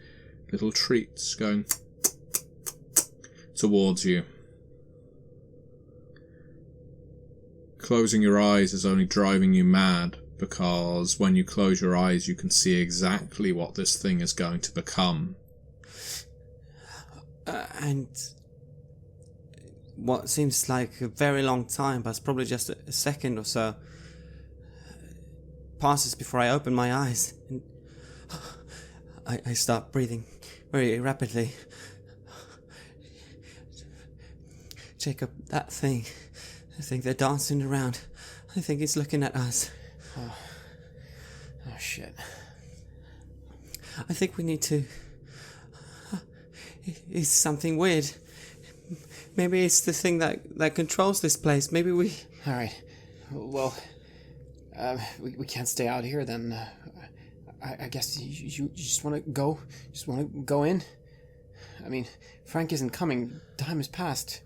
[SPEAKER 1] little treats, going towards you. Closing your eyes is only driving you mad, because when you close your eyes you can see exactly what this thing is going to become.
[SPEAKER 3] And what seems like a very long time, but it's probably just a second or so, passes before I open my eyes, and I start breathing very rapidly. Jacob, that thing, I think they're dancing around. I think it's looking at us.
[SPEAKER 2] Oh shit.
[SPEAKER 3] I think we need to... It's something weird. Maybe it's the thing that controls this place. Maybe we...
[SPEAKER 2] Alright. Well, we can't stay out here then. I guess you just want to go? Just want to go in? I mean, Frank isn't coming. Time has passed.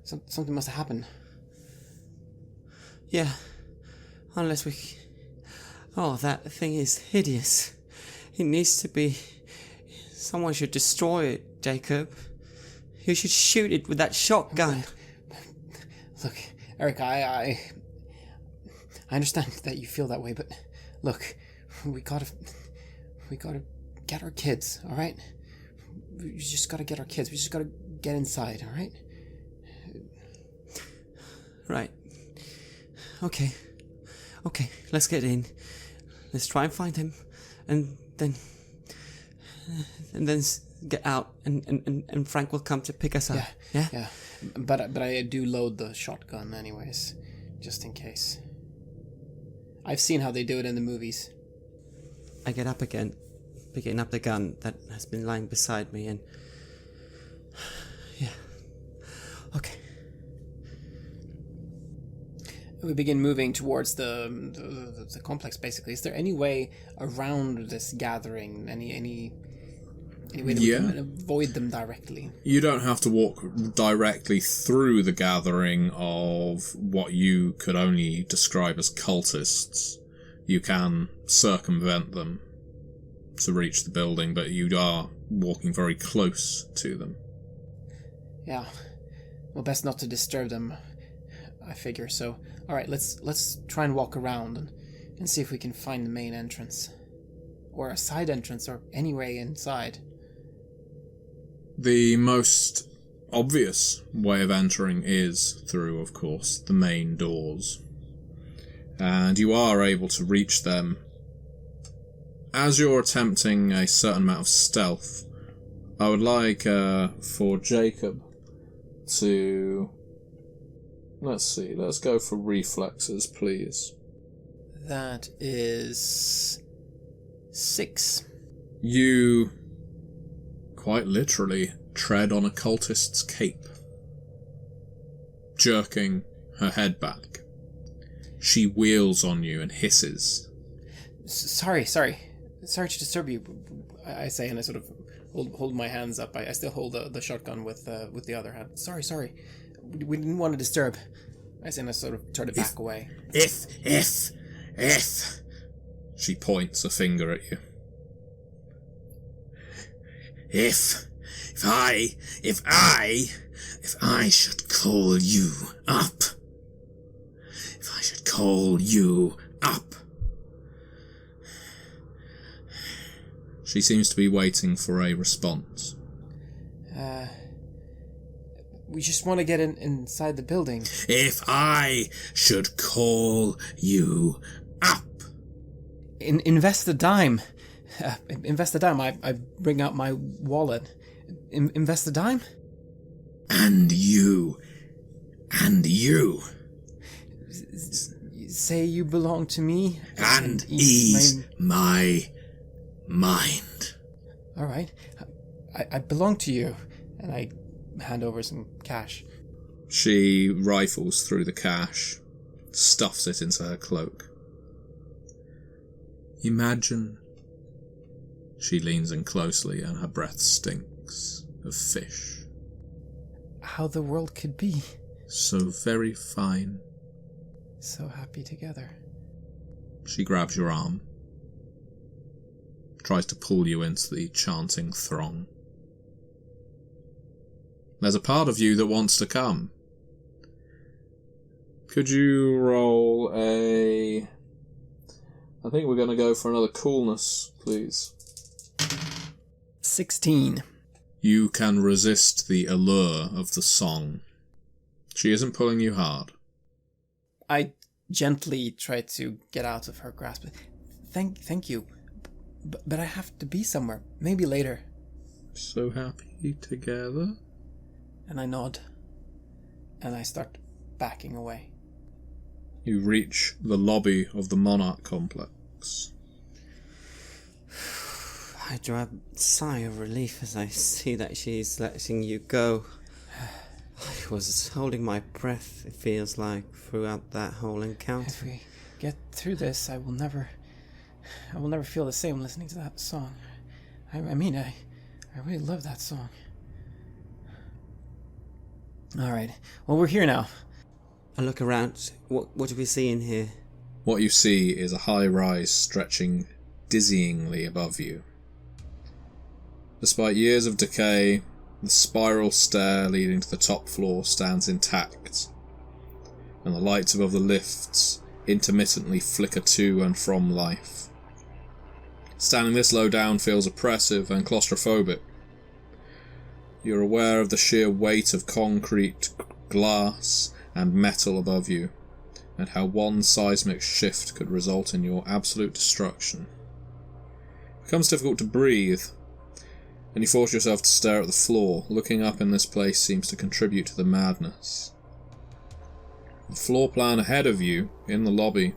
[SPEAKER 2] Something must have happened.
[SPEAKER 3] Yeah. Unless we... Oh, that thing is hideous. It needs to be... Someone should destroy it, Jacob. You should shoot it with that shotgun.
[SPEAKER 2] Look, Erica, I understand that you feel that way, but look, we gotta get our kids, all right? We just gotta get our kids. We just gotta get inside, all right?
[SPEAKER 3] Right. Okay, let's get in. Let's try and find him, and then get out, and Frank will come to pick us up.
[SPEAKER 2] Yeah. But I do load the shotgun anyways, just in case. I've seen how they do it in the movies.
[SPEAKER 3] I get up again, picking up the gun that has been lying beside me, and... Yeah. Okay.
[SPEAKER 2] We begin moving towards the complex, basically. Is there any way around this gathering? Any way that we can avoid them directly?
[SPEAKER 1] You don't have to walk directly through the gathering of what you could only describe as cultists. You can circumvent them to reach the building, but you are walking very close to them.
[SPEAKER 2] Yeah. Well, best not to disturb them, I figure. So, all right, let's try and walk around and see if we can find the main entrance, or a side entrance, or any way inside.
[SPEAKER 1] The most obvious way of entering is through, of course, the main doors. And you are able to reach them. As you're attempting a certain amount of stealth, I would like for Jacob to... Let's go for reflexes, please.
[SPEAKER 2] That is 6.
[SPEAKER 1] You quite literally tread on a cultist's cape, jerking her head back. She wheels on you and hisses.
[SPEAKER 2] Sorry to disturb you, I say, and I sort of hold my hands up. I still hold the shotgun with the other hand. Sorry. We didn't want to disturb. I say, and I sort of try to back away.
[SPEAKER 1] If. She points a finger at you. If I should call you up. If I should call you up. She seems to be waiting for a response.
[SPEAKER 2] We just want to get inside the building.
[SPEAKER 1] If I should call you up.
[SPEAKER 2] Invest a dime. Invest a dime. I bring out my wallet. Invest a dime?
[SPEAKER 1] And you.
[SPEAKER 2] Say you belong to me.
[SPEAKER 1] And ease my mind.
[SPEAKER 2] All right. I belong to you. And I hand over some cash.
[SPEAKER 1] She rifles through the cash, stuffs it into her cloak. Imagine. She leans in closely and her breath stinks of fish.
[SPEAKER 2] How the world could be.
[SPEAKER 1] So very fine.
[SPEAKER 2] So happy together.
[SPEAKER 1] She grabs your arm. Tries to pull you into the chanting throng. There's a part of you that wants to come. Could you roll a... I think we're going to go for another coolness, please.
[SPEAKER 2] 16.
[SPEAKER 1] You can resist the allure of the song. She isn't pulling you hard.
[SPEAKER 2] I gently try to get out of her grasp. Thank you. But I have to be somewhere. Maybe later.
[SPEAKER 1] So happy together?
[SPEAKER 2] And I nod. And I start backing away.
[SPEAKER 1] You reach the lobby of the Monarch complex.
[SPEAKER 3] I draw a sigh of relief as I see that she's letting you go. I was holding my breath, it feels like, throughout that whole encounter.
[SPEAKER 2] If we get through this, I will never feel the same listening to that song. I really love that song. Alright, well, we're here now.
[SPEAKER 3] I look around. What do we see in here?
[SPEAKER 1] What you see is a high rise stretching dizzyingly above you. Despite years of decay, the spiral stair leading to the top floor stands intact, and the lights above the lifts intermittently flicker to and from life. Standing this low down feels oppressive and claustrophobic. You're aware of the sheer weight of concrete, glass, and metal above you, and how one seismic shift could result in your absolute destruction. It becomes difficult to breathe, and you force yourself to stare at the floor. Looking up in this place seems to contribute to the madness. The floor plan ahead of you, in the lobby,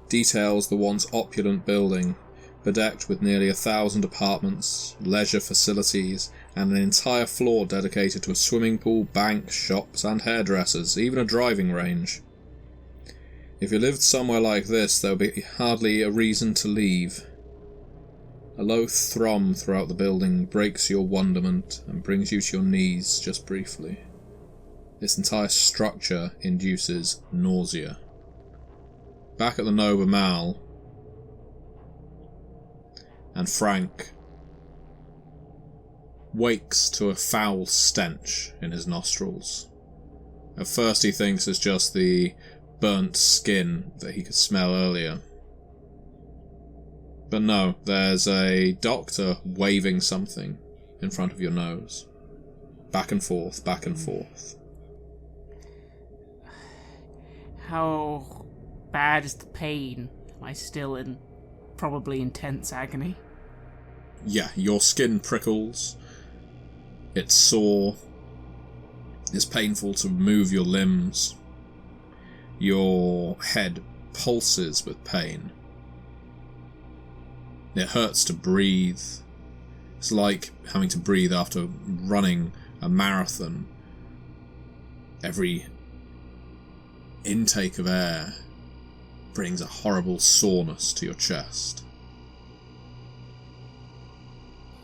[SPEAKER 1] details the once opulent building, bedecked with nearly 1,000 apartments, leisure facilities, and an entire floor dedicated to a swimming pool, bank, shops, and hairdressers, even a driving range. If you lived somewhere like this, there would be hardly a reason to leave. A low thrum throughout the building breaks your wonderment and brings you to your knees just briefly. This entire structure induces nausea. Back at the Nova Mal, and Frank wakes to a foul stench in his nostrils. At first he thinks it's just the burnt skin that he could smell earlier. But no, there's a doctor waving something in front of your nose. Back and forth, back and forth.
[SPEAKER 4] How bad is the pain? Am I still in probably intense agony?
[SPEAKER 1] Yeah, your skin prickles. It's sore. It's painful to move your limbs. Your head pulses with pain. It hurts to breathe. It's like having to breathe after running a marathon. Every intake of air brings a horrible soreness to your chest.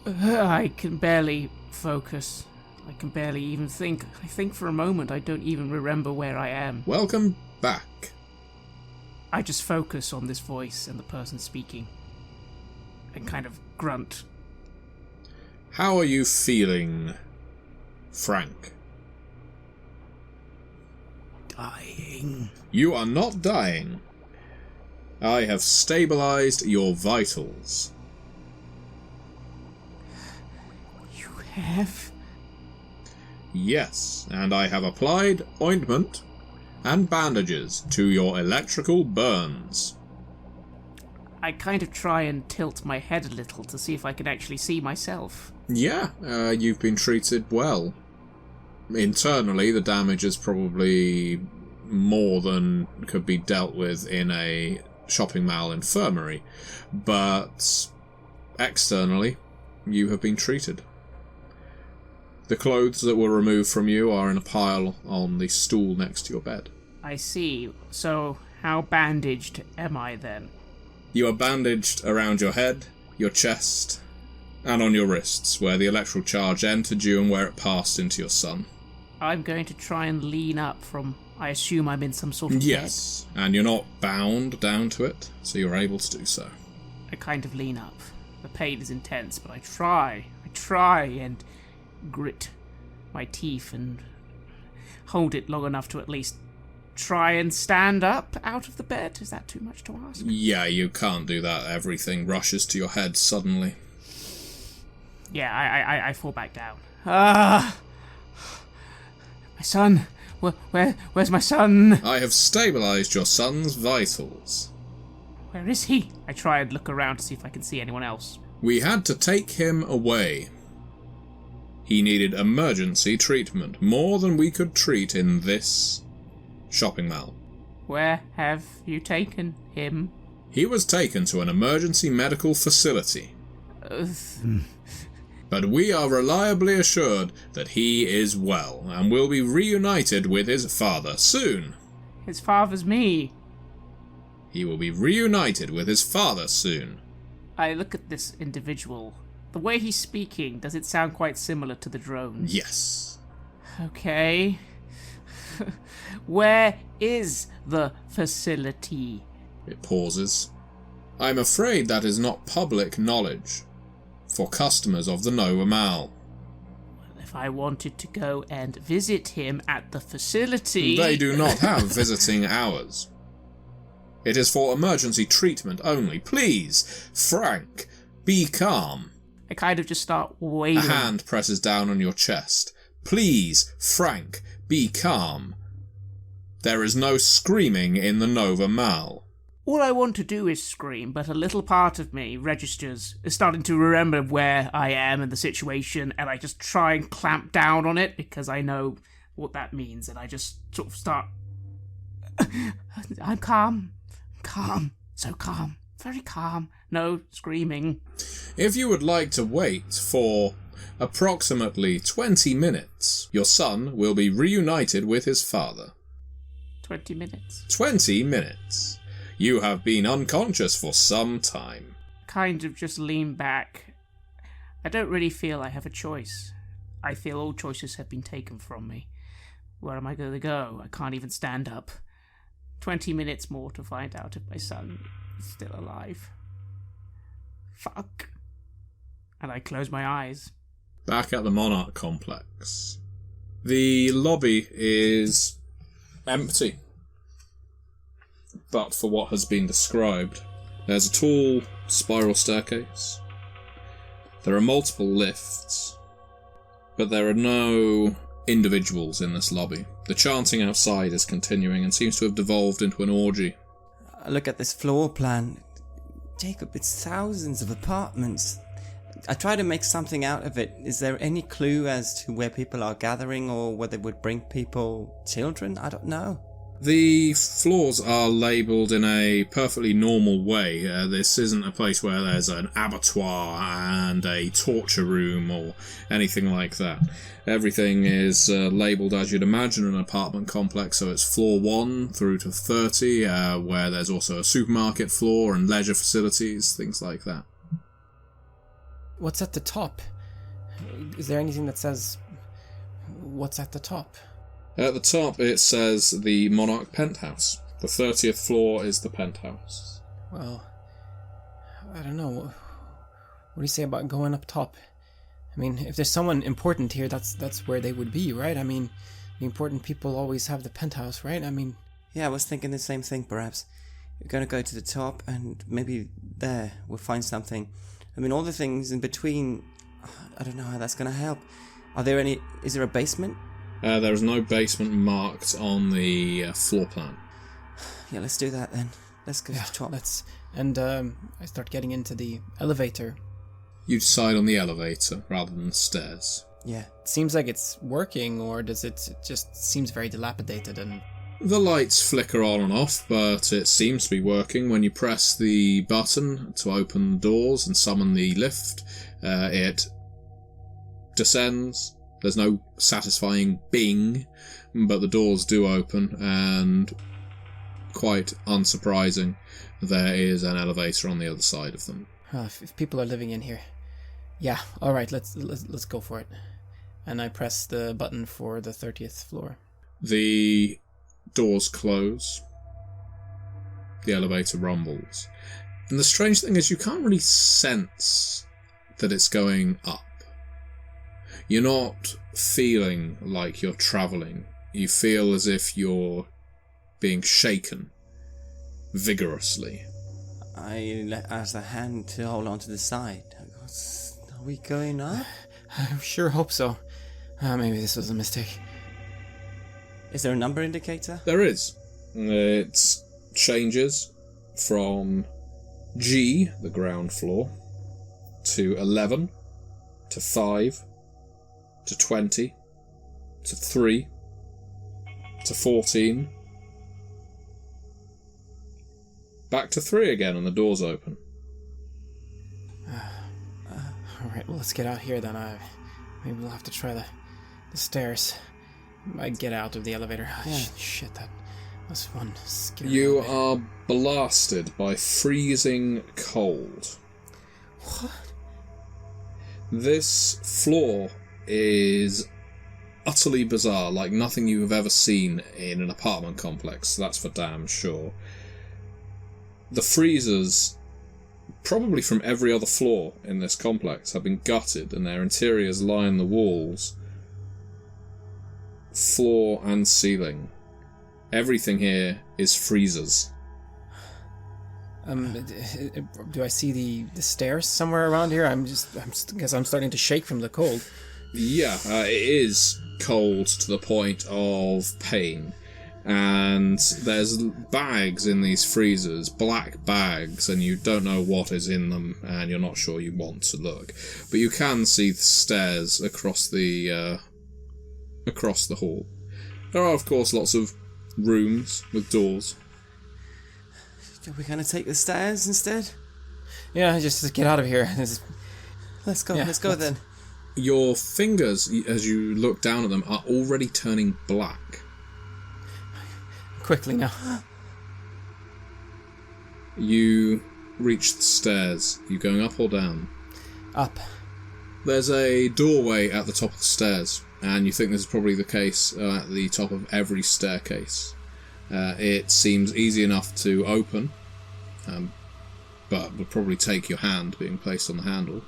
[SPEAKER 4] I can barely focus. I can barely even think. I think for a moment I don't even remember where I am.
[SPEAKER 1] Welcome back.
[SPEAKER 4] I just focus on this voice and the person speaking. And kind of grunt.
[SPEAKER 1] How are you feeling, Frank?
[SPEAKER 2] Dying.
[SPEAKER 1] You are not dying. I have stabilized your vitals.
[SPEAKER 4] You have?
[SPEAKER 1] Yes, and I have applied ointment and bandages to your electrical burns.
[SPEAKER 4] I kind of try and tilt my head a little to see if I can actually see myself.
[SPEAKER 1] Yeah, you've been treated well. Internally, the damage is probably more than could be dealt with in a shopping mall infirmary, but externally, you have been treated. The clothes that were removed from you are in a pile on the stool next to your bed.
[SPEAKER 4] I see. So, how bandaged am I then?
[SPEAKER 1] You are bandaged around your head, your chest, and on your wrists, where the electrical charge entered you and where it passed into your son.
[SPEAKER 4] I'm going to try and lean up from... I assume I'm in some sort of
[SPEAKER 1] Yes, and you're not bound down to it, so you're able to do so.
[SPEAKER 4] bed. I kind of lean up. The pain is intense, but I try and grit my teeth and hold it long enough to at least try and stand up out of the bed. Is that too much to ask?
[SPEAKER 1] Yeah, you can't do that. Everything rushes to your head suddenly.
[SPEAKER 4] Yeah, I fall back down. Ah! My son! Where's my son?
[SPEAKER 1] I have stabilized your son's vitals.
[SPEAKER 4] Where is he? I try and look around to see if I can see anyone else.
[SPEAKER 1] We had to take him away. He needed emergency treatment, more than we could treat in this shopping mall.
[SPEAKER 4] Where have you taken him?
[SPEAKER 1] He was taken to an emergency medical facility. But we are reliably assured that he is well and will be reunited with his father soon.
[SPEAKER 4] His father's me.
[SPEAKER 1] He will be reunited with his father soon.
[SPEAKER 4] I look at this individual. The way he's speaking, does it sound quite similar to the drones?
[SPEAKER 1] Yes.
[SPEAKER 4] Okay. Where is the facility?
[SPEAKER 1] It pauses. I'm afraid that is not public knowledge for customers of the Nova Mal.
[SPEAKER 4] If I wanted to go and visit him at the facility...
[SPEAKER 1] They do not have visiting hours. It is for emergency treatment only. Please, Frank, be calm.
[SPEAKER 4] I kind of just start
[SPEAKER 1] A
[SPEAKER 4] wailing.
[SPEAKER 1] hand presses down on your chest. Please, Frank, be calm. There is no screaming in the Nova Mal.
[SPEAKER 4] All I want to do is scream, but a little part of me registers, is starting to remember where I am in the situation, and I just try and clamp down on it because I know what that means, and I just sort of start... I'm calm, so calm, very calm, no screaming.
[SPEAKER 1] If you would like to wait for approximately 20 minutes, your son will be reunited with his father.
[SPEAKER 4] 20 minutes.
[SPEAKER 1] 20 minutes. You have been unconscious for some time.
[SPEAKER 4] Kind of just lean back. I don't really feel I have a choice. I feel all choices have been taken from me. Where am I going to go? I can't even stand up. 20 minutes more to find out if my son is still alive. Fuck. And I close my eyes.
[SPEAKER 1] Back at the Monarch complex. The lobby is empty. But for what has been described. There's a tall spiral staircase. There are multiple lifts. But there are no individuals in this lobby. The chanting outside is continuing and seems to have devolved into an orgy.
[SPEAKER 3] I look at this floor plan. Jacob, it's thousands of apartments. I try to make something out of it. Is there any clue as to where people are gathering or whether it would bring people children? I don't know.
[SPEAKER 1] The floors are labelled in a perfectly normal way. This isn't a place where there's an abattoir and a torture room or anything like that. Everything is labelled as you'd imagine an apartment complex, so it's floor 1 through to 30, where there's also a supermarket floor and leisure facilities, things like that.
[SPEAKER 2] What's at the top? Is there anything that says what's at the top?
[SPEAKER 1] At the top it says the Monarch penthouse. The 30th floor is the penthouse.
[SPEAKER 2] Well, I don't know. What do you say about going up top? I mean, if there's someone important here, that's where they would be, right? I mean, the important people always have the penthouse, right? I mean...
[SPEAKER 3] Yeah, I was thinking the same thing, perhaps. We're gonna go to the top, and maybe there we'll find something. I mean, all the things in between, I don't know how that's gonna help. Is there a basement?
[SPEAKER 1] There is no basement marked on the floor plan.
[SPEAKER 3] Yeah, let's do that then. Let's go to the top.
[SPEAKER 2] And I start getting into the elevator.
[SPEAKER 1] You decide on the elevator rather than the stairs.
[SPEAKER 3] Yeah.
[SPEAKER 2] It seems like it's working, or does it just seems very dilapidated and...
[SPEAKER 1] The lights flicker on and off, but it seems to be working. When you press the button to open the doors and summon the lift, it descends. There's no satisfying bing, but the doors do open, and quite unsurprising, there is an elevator on the other side of them.
[SPEAKER 2] If people are living in here. Yeah, alright, let's go for it. And I press the button for the 30th floor.
[SPEAKER 1] The doors close. The elevator rumbles. And the strange thing is you can't really sense that it's going up. You're not feeling like you're travelling. You feel as if you're being shaken vigorously.
[SPEAKER 3] I let as a hand to hold on to the side. Are we going up?
[SPEAKER 2] I sure hope so. Maybe this was a mistake.
[SPEAKER 3] Is there a number indicator?
[SPEAKER 1] There is. It changes from G, the ground floor, to 11, to 5, to 20, to 3, to 14, back to 3 again, and the doors open.
[SPEAKER 2] Alright, well, let's get out here then. Maybe we'll have to try the stairs. I get out of the elevator.
[SPEAKER 3] Yeah.
[SPEAKER 2] Shit, that was one scary
[SPEAKER 1] You
[SPEAKER 2] elevator.
[SPEAKER 1] are blasted by freezing cold.
[SPEAKER 2] What?
[SPEAKER 1] This floor is utterly bizarre, like nothing you have ever seen in an apartment complex, that's for damn sure. The freezers, probably from every other floor in this complex, have been gutted and their interiors line the walls, floor and ceiling. Everything here is freezers.
[SPEAKER 2] Do I see the stairs somewhere around here? Guess I'm starting to shake from the cold.
[SPEAKER 1] Yeah, it is cold to the point of pain. And there's bags in these freezers, black bags, and you don't know what is in them, and you're not sure you want to look. But you can see the stairs across the hall. There are, of course, lots of rooms with doors.
[SPEAKER 3] Are we going to take the stairs instead?
[SPEAKER 2] Yeah, just get out of here.
[SPEAKER 3] Let's go then.
[SPEAKER 1] Your fingers, as you look down at them, are already turning black.
[SPEAKER 2] Quickly now.
[SPEAKER 1] You reach the stairs. You going up or down?
[SPEAKER 2] Up.
[SPEAKER 1] There's a doorway at the top of the stairs, and you think this is probably the case at the top of every staircase. It seems easy enough to open, but would probably take your hand being placed on the handle.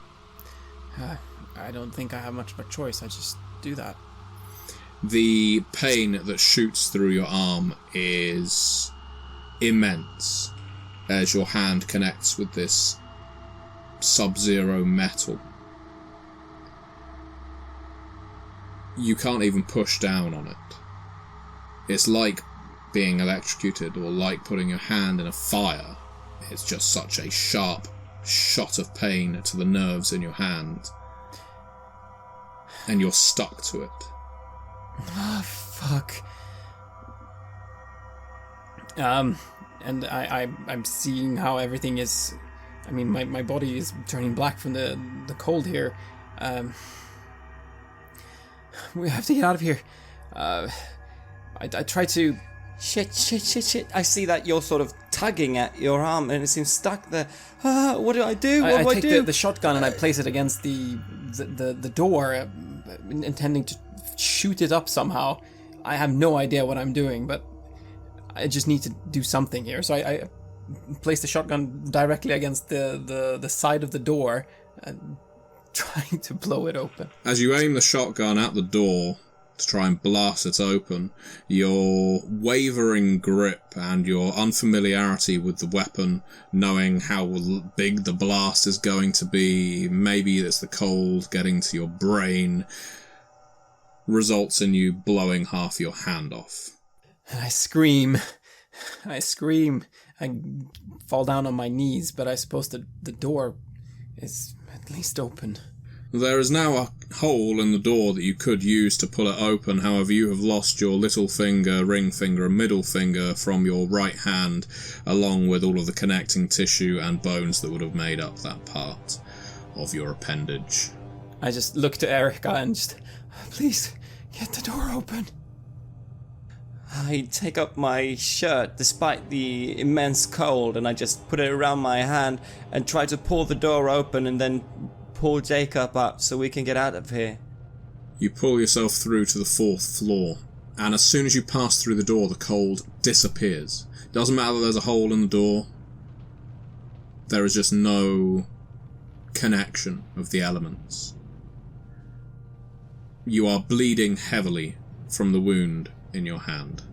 [SPEAKER 2] I don't think I have much of a choice. I just do that.
[SPEAKER 1] The pain that shoots through your arm is immense as your hand connects with this sub-zero metal. You can't even push down on it. It's like being electrocuted or like putting your hand in a fire. It's just such a sharp shot of pain to the nerves in your hand. And you're stuck to it.
[SPEAKER 2] Oh, fuck. And I'm seeing how everything is. I mean, my body is turning black from the cold here. We have to get out of here. I try to.
[SPEAKER 3] Shit. I see that you're sort of tugging at your arm and it seems stuck there. What do I do? What do I do?
[SPEAKER 2] take the shotgun and I place it against the door, intending to shoot it up somehow. I have no idea what I'm doing, but I just need to do something here. So I place the shotgun directly against the side of the door, trying to blow it open.
[SPEAKER 1] As you aim the shotgun at the door to try and blast it open, your wavering grip and your unfamiliarity with the weapon, knowing how big the blast is going to be, maybe it's the cold getting to your brain, results in you blowing half your hand off.
[SPEAKER 2] And I scream. I fall down on my knees, but I suppose the door is at least open.
[SPEAKER 1] There is now a hole in the door that you could use to pull it open. However, you have lost your little finger, ring finger, and middle finger from your right hand, along with all of the connecting tissue and bones that would have made up that part of your appendage.
[SPEAKER 2] I just look to Erica and just, please, get the door open.
[SPEAKER 3] I take up my shirt despite the immense cold and I just put it around my hand and try to pull the door open and then pull Jacob up so we can get out of here.
[SPEAKER 1] You pull yourself through to the 4th floor, and as soon as you pass through the door, the cold disappears. Doesn't matter that there's a hole in the door. There is just no connection of the elements. You are bleeding heavily from the wound in your hand.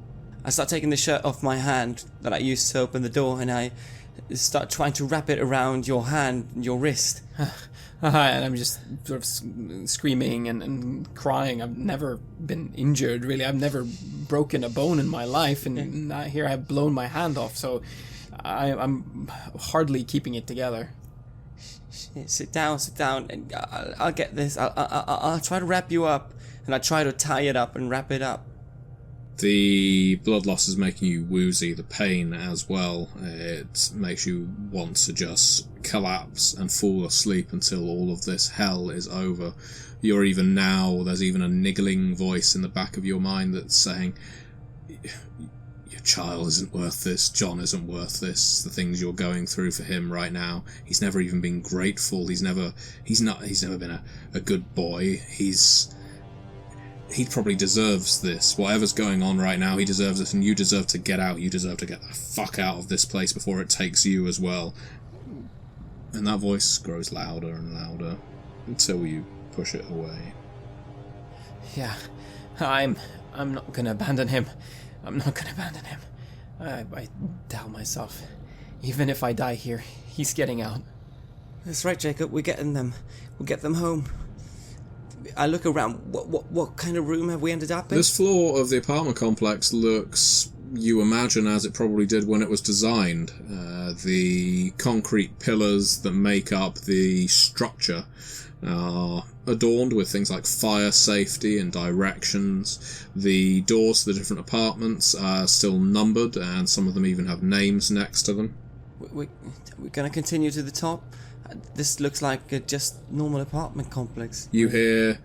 [SPEAKER 3] I start taking the shirt off my hand that I used to open the door and I start trying to wrap it around your hand, your wrist.
[SPEAKER 2] And I'm just sort of screaming and crying. I've never been injured, really. I've never broken a bone in my life, and here I've blown my hand off, so I'm hardly keeping it together.
[SPEAKER 3] Sit down, and I'll get this. I'll try to wrap you up, and I try to tie it up and wrap it up.
[SPEAKER 1] The blood loss is making you woozy, the pain as well. It makes you want to just collapse and fall asleep until all of this hell is over. There's even a niggling voice in the back of your mind that's saying, your child isn't worth this, John isn't worth this, the things you're going through for him right now. He's never even been grateful, he's never been a good boy, he probably deserves this. Whatever's going on right now, he deserves it, and you deserve to get out. You deserve to get the fuck out of this place before it takes you as well. And that voice grows louder and louder until you push it away.
[SPEAKER 2] Yeah, I'm not gonna abandon him. I'm not gonna abandon him. I tell myself, even if I die here, he's getting out.
[SPEAKER 3] That's right, Jacob. We're getting them. We'll get them home. I look around. What kind of room have we ended up in?
[SPEAKER 1] This floor of the apartment complex looks, you imagine, as it probably did when it was designed. The concrete pillars that make up the structure are adorned with things like fire safety and directions. The doors to the different apartments are still numbered, and some of them even have names next to them.
[SPEAKER 3] We're going to continue to the top? This looks like a just normal apartment complex.
[SPEAKER 1] You hear...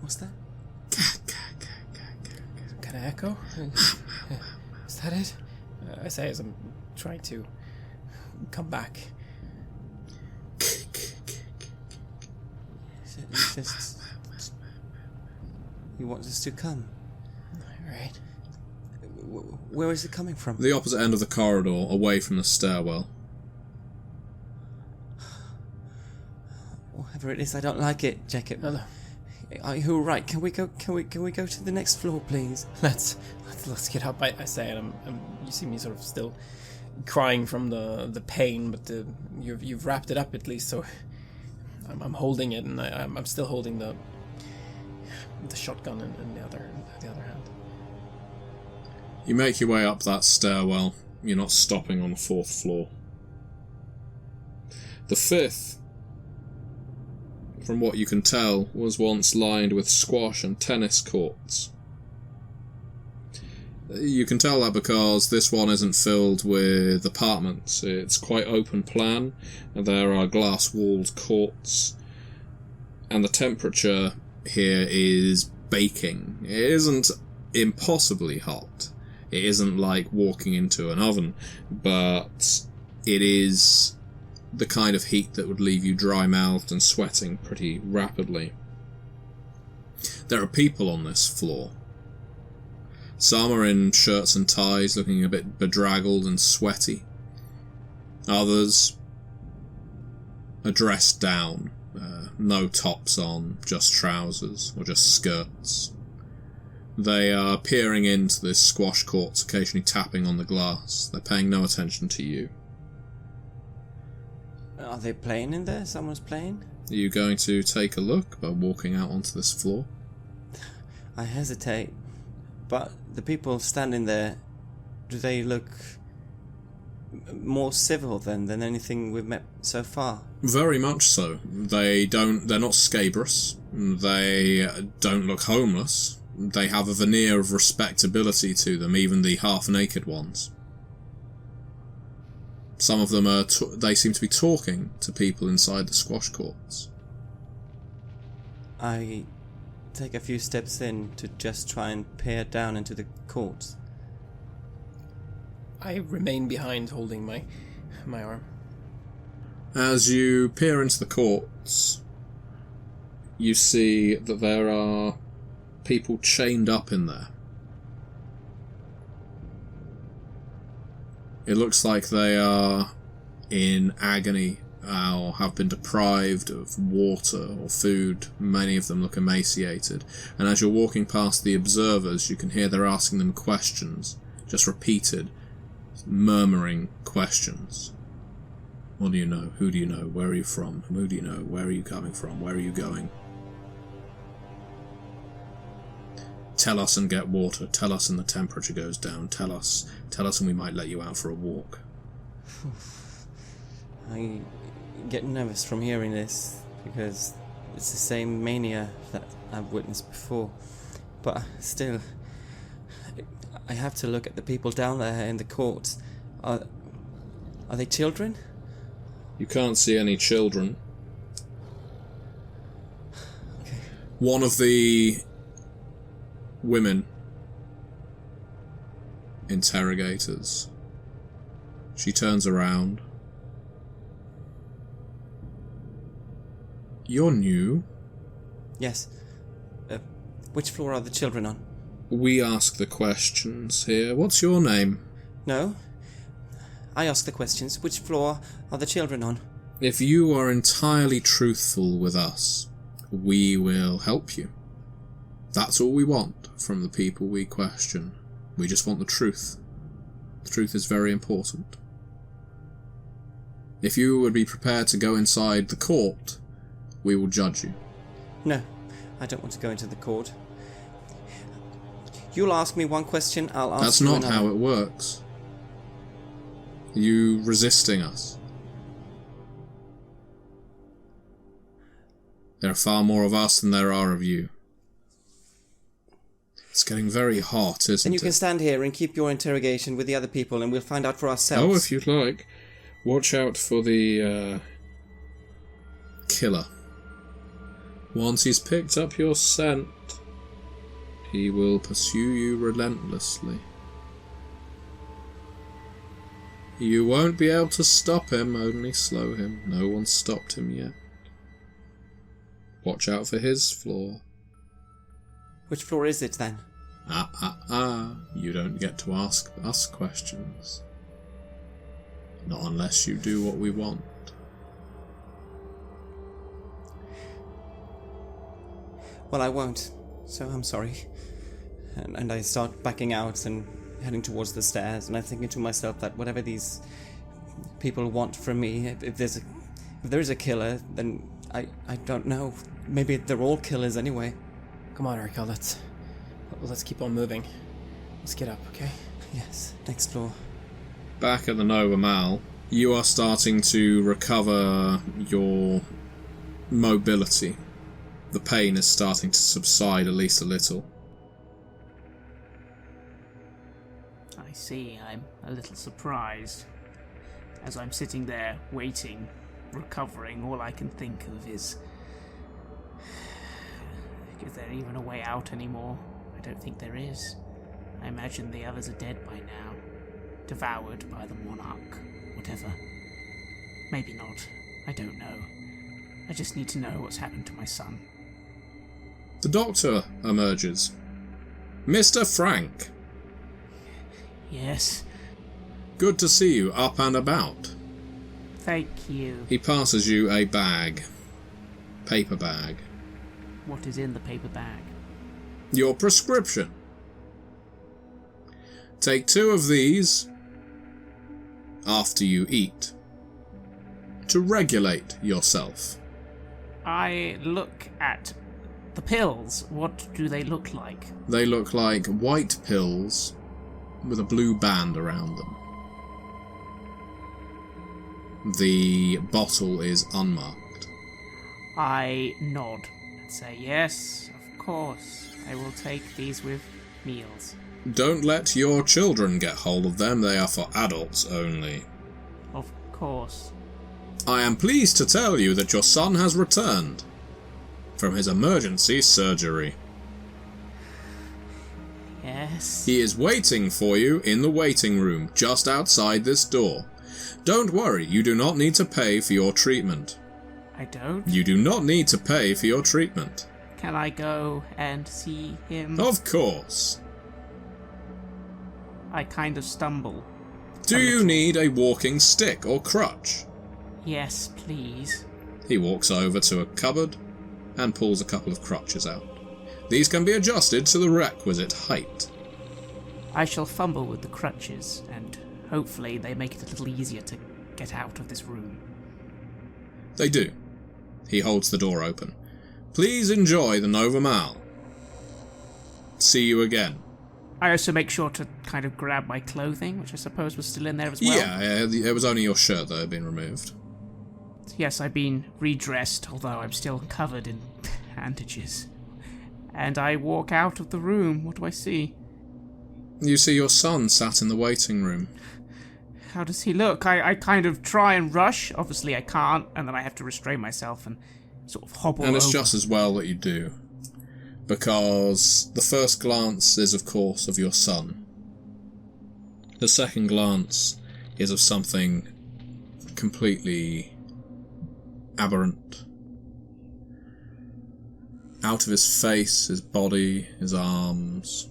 [SPEAKER 3] What's that?
[SPEAKER 2] Can I echo? Is that it? I say as I'm trying to come back.
[SPEAKER 3] He wants us to come.
[SPEAKER 2] Right.
[SPEAKER 3] Where is it coming from?
[SPEAKER 1] The opposite end of the corridor, away from the stairwell.
[SPEAKER 3] Whatever it is, I don't like it, Jacob.
[SPEAKER 2] No.
[SPEAKER 3] Are you right? Can we go to the next floor, please?
[SPEAKER 2] Let's get up. I say, and you see me sort of still crying from the pain, but you've wrapped it up at least, so I'm holding it, and I'm still holding the shotgun in the other hand.
[SPEAKER 1] You make your way up that stairwell. You're not stopping on the 4th floor. The 5th from what you can tell, was once lined with squash and tennis courts. You can tell that because this one isn't filled with apartments. It's quite open plan, and there are glass-walled courts, and the temperature here is baking. It isn't impossibly hot. It isn't like walking into an oven, but it is the kind of heat that would leave you dry-mouthed and sweating pretty rapidly. There are people on this floor. Some are in shirts and ties, looking a bit bedraggled and sweaty. Others are dressed down, no tops on, just trousers, or just skirts. They are peering into this squash court, occasionally tapping on the glass. They're paying no attention to you.
[SPEAKER 3] Are they playing in there? Someone's playing?
[SPEAKER 1] Are you going to take a look by walking out onto this floor?
[SPEAKER 3] I hesitate, but the people standing there, do they look more civil than anything we've met so far?
[SPEAKER 1] Very much so. They're not scabrous. They don't look homeless. They have a veneer of respectability to them, even the half-naked ones. Some of them they seem to be talking to people inside the squash courts.
[SPEAKER 3] I take a few steps in to just try and peer down into the courts.
[SPEAKER 2] I remain behind, holding my arm.
[SPEAKER 1] As you peer into the courts, you see that there are people chained up in there. It looks like they are in agony or have been deprived of water or food. Many of them look emaciated. And as you're walking past the observers, you can hear they're asking them questions, just repeated, murmuring questions. What do you know? Who do you know? Where are you from? Who do you know? Where are you coming from? Where are you going? Tell us and get water. Tell us and the temperature goes down. Tell us and we might let you out for a walk.
[SPEAKER 3] I get nervous from hearing this because it's the same mania that I've witnessed before. But still, I have to look at the people down there in the courts. Are they children?
[SPEAKER 1] You can't see any children.
[SPEAKER 3] Okay.
[SPEAKER 1] One of the women interrogators, she turns around. You're new.
[SPEAKER 3] Yes. Which floor are the children on?
[SPEAKER 1] We ask the questions here. What's your name?
[SPEAKER 3] No. I ask the questions. Which floor are the children on?
[SPEAKER 1] If you are entirely truthful with us, we will help you. That's all we want from the people we question. We just want the truth. The truth is very important. If you would be prepared to go inside the court, we will judge you.
[SPEAKER 3] No, I don't want to go into the court. You'll ask me one question, I'll ask
[SPEAKER 1] That's
[SPEAKER 3] you
[SPEAKER 1] not
[SPEAKER 3] another.
[SPEAKER 1] how it works. You resisting us. There are far more of us than there are of you. It's getting very hot, isn't
[SPEAKER 3] Then you
[SPEAKER 1] it?
[SPEAKER 3] can stand here and keep your interrogation with the other people and we'll find out for ourselves.
[SPEAKER 1] Oh, if you'd like. Watch out for the killer. Once he's picked up your scent, he will pursue you relentlessly. You won't be able to stop him, only slow him. No one's stopped him yet. Watch out for his floor.
[SPEAKER 3] Which floor is it then?
[SPEAKER 1] You don't get to ask us questions. Not unless you do what we want.
[SPEAKER 3] Well, I won't, so I'm sorry. And I start backing out and heading towards the stairs, and I'm thinking to myself that whatever these people want from me, if there is a killer, then I don't know. Maybe they're all killers anyway.
[SPEAKER 2] Come on, Erica, let's keep on moving. Let's get up, okay?
[SPEAKER 3] Yes, next floor.
[SPEAKER 1] Back at the Nova Mal, you are starting to recover your mobility. The pain is starting to subside at least a little.
[SPEAKER 4] I see. I'm a little surprised. As I'm sitting there, waiting, recovering, all I can think of is there even a way out anymore? I don't think there is. I imagine the others are dead by now. Devoured by the Monarch. Whatever. Maybe not. I don't know. I just need to know what's happened to my son.
[SPEAKER 1] The doctor emerges. Mr. Frank.
[SPEAKER 4] Yes.
[SPEAKER 1] Good to see you up and about.
[SPEAKER 4] Thank you.
[SPEAKER 1] He passes you a bag. Paper bag.
[SPEAKER 4] What is in the paper bag?
[SPEAKER 1] Your prescription. Take 2 of these after you eat to regulate yourself.
[SPEAKER 4] I look at the pills. What do they look like?
[SPEAKER 1] They look like white pills with a blue band around them. The bottle is unmarked.
[SPEAKER 4] I nod and say, yes, of course. I will take these with meals.
[SPEAKER 1] Don't let your children get hold of them. They are for adults only.
[SPEAKER 4] Of course.
[SPEAKER 1] I am pleased to tell you that your son has returned from his emergency surgery.
[SPEAKER 4] Yes.
[SPEAKER 1] He is waiting for you in the waiting room just outside this door. Don't worry, you do not need to pay for your treatment.
[SPEAKER 4] I don't?
[SPEAKER 1] You do not need to pay for your treatment.
[SPEAKER 4] Can I go and see him?
[SPEAKER 1] Of course.
[SPEAKER 4] I kind of stumble.
[SPEAKER 1] Do you need a walking stick or crutch?
[SPEAKER 4] Yes, please.
[SPEAKER 1] He walks over to a cupboard and pulls a couple of crutches out. These can be adjusted to the requisite height.
[SPEAKER 4] I shall fumble with the crutches, and hopefully they make it a little easier to get out of this room.
[SPEAKER 1] They do. He holds the door open. Please enjoy the Nova Mal. See you again.
[SPEAKER 4] I also make sure to kind of grab my clothing, which I suppose was still in there as well.
[SPEAKER 1] Yeah, it was only your shirt that had been removed.
[SPEAKER 4] Yes, I've been redressed, although I'm still covered in bandages. And I walk out of the room. What do I see?
[SPEAKER 1] You see your son sat in the waiting room.
[SPEAKER 4] How does he look? I kind of try and rush. Obviously I can't, and then I have to restrain myself and sort of hobble over.
[SPEAKER 1] And it's just as well that you do. Because the first glance is, of course, of your son. The second glance is of something completely aberrant. Out of his face, his body, his arms,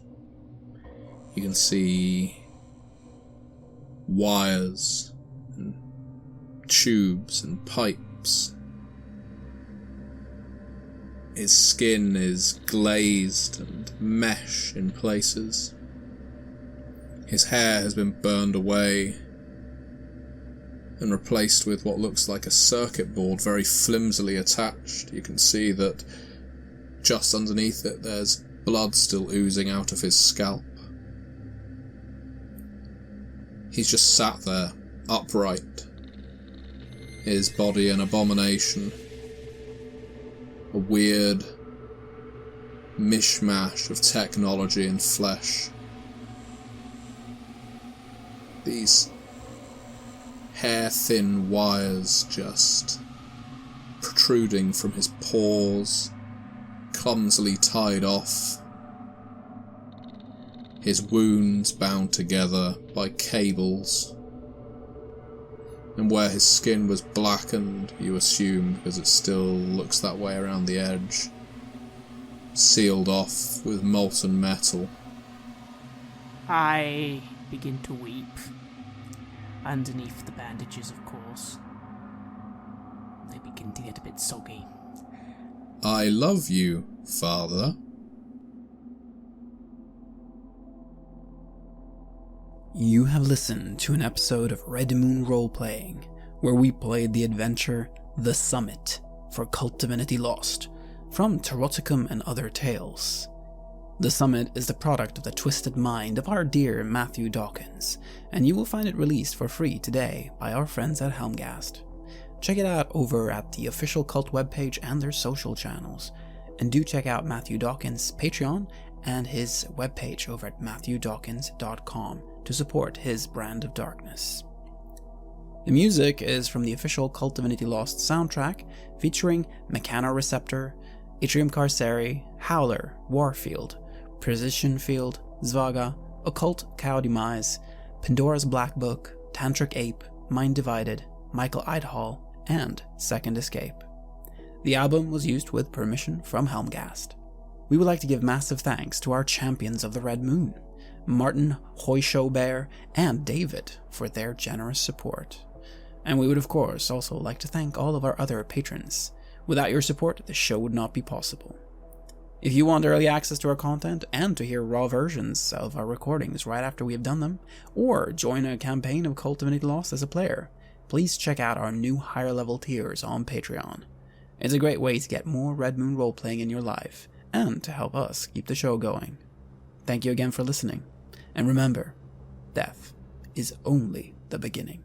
[SPEAKER 1] you can see wires and tubes and pipes. His skin is glazed and mesh in places. His hair has been burned away and replaced with what looks like a circuit board very flimsily attached. You can see that just underneath it there's blood still oozing out of his scalp. He's just sat there, upright, his body an abomination. A weird mishmash of technology and flesh. These hair-thin wires just protruding from his pores, clumsily tied off. His wounds bound together by cables. And where his skin was blackened, you assume, because it still looks that way around the edge, sealed off with molten metal.
[SPEAKER 4] I begin to weep. Underneath the bandages, of course. They begin to get a bit soggy.
[SPEAKER 1] I love you, Father.
[SPEAKER 2] You have listened to an episode of Red Moon Roleplaying, where we played the adventure The Summit for KULT Divinity Lost, from Taroticum and Other Tales. The Summit is the product of the twisted mind of our dear Matthew Dawkins, and you will find it released for free today by our friends at Helmgast. check it out over at the official Cult webpage and their social channels. And do check out Matthew Dawkins' Patreon and his webpage over at matthewdawkins.com to support his brand of darkness. The music is from the official Cult Divinity Lost soundtrack, featuring Mechanoreceptor, Atrium Carceri, Howler, Warfield, Precision Field, Zvaga, Occult Cow Demise, Pandora's Black Book, Tantric Ape, Mind Divided, Michael Idehall, and Second Escape. The album was used with permission from Helmgast. We would like to give massive thanks to our champions of the Red Moon, Martin, Heuschober, and David, for their generous support. And we would of course also like to thank all of our other patrons. Without your support, the show would not be possible. If you want early access to our content and to hear raw versions of our recordings right after we have done them, or join a campaign of Cult Divinity Lost as a player, please check out our new higher level tiers on Patreon. It's a great way to get more Red Moon roleplaying in your life, and to help us keep the show going. Thank you again for listening, and remember, death is only the beginning.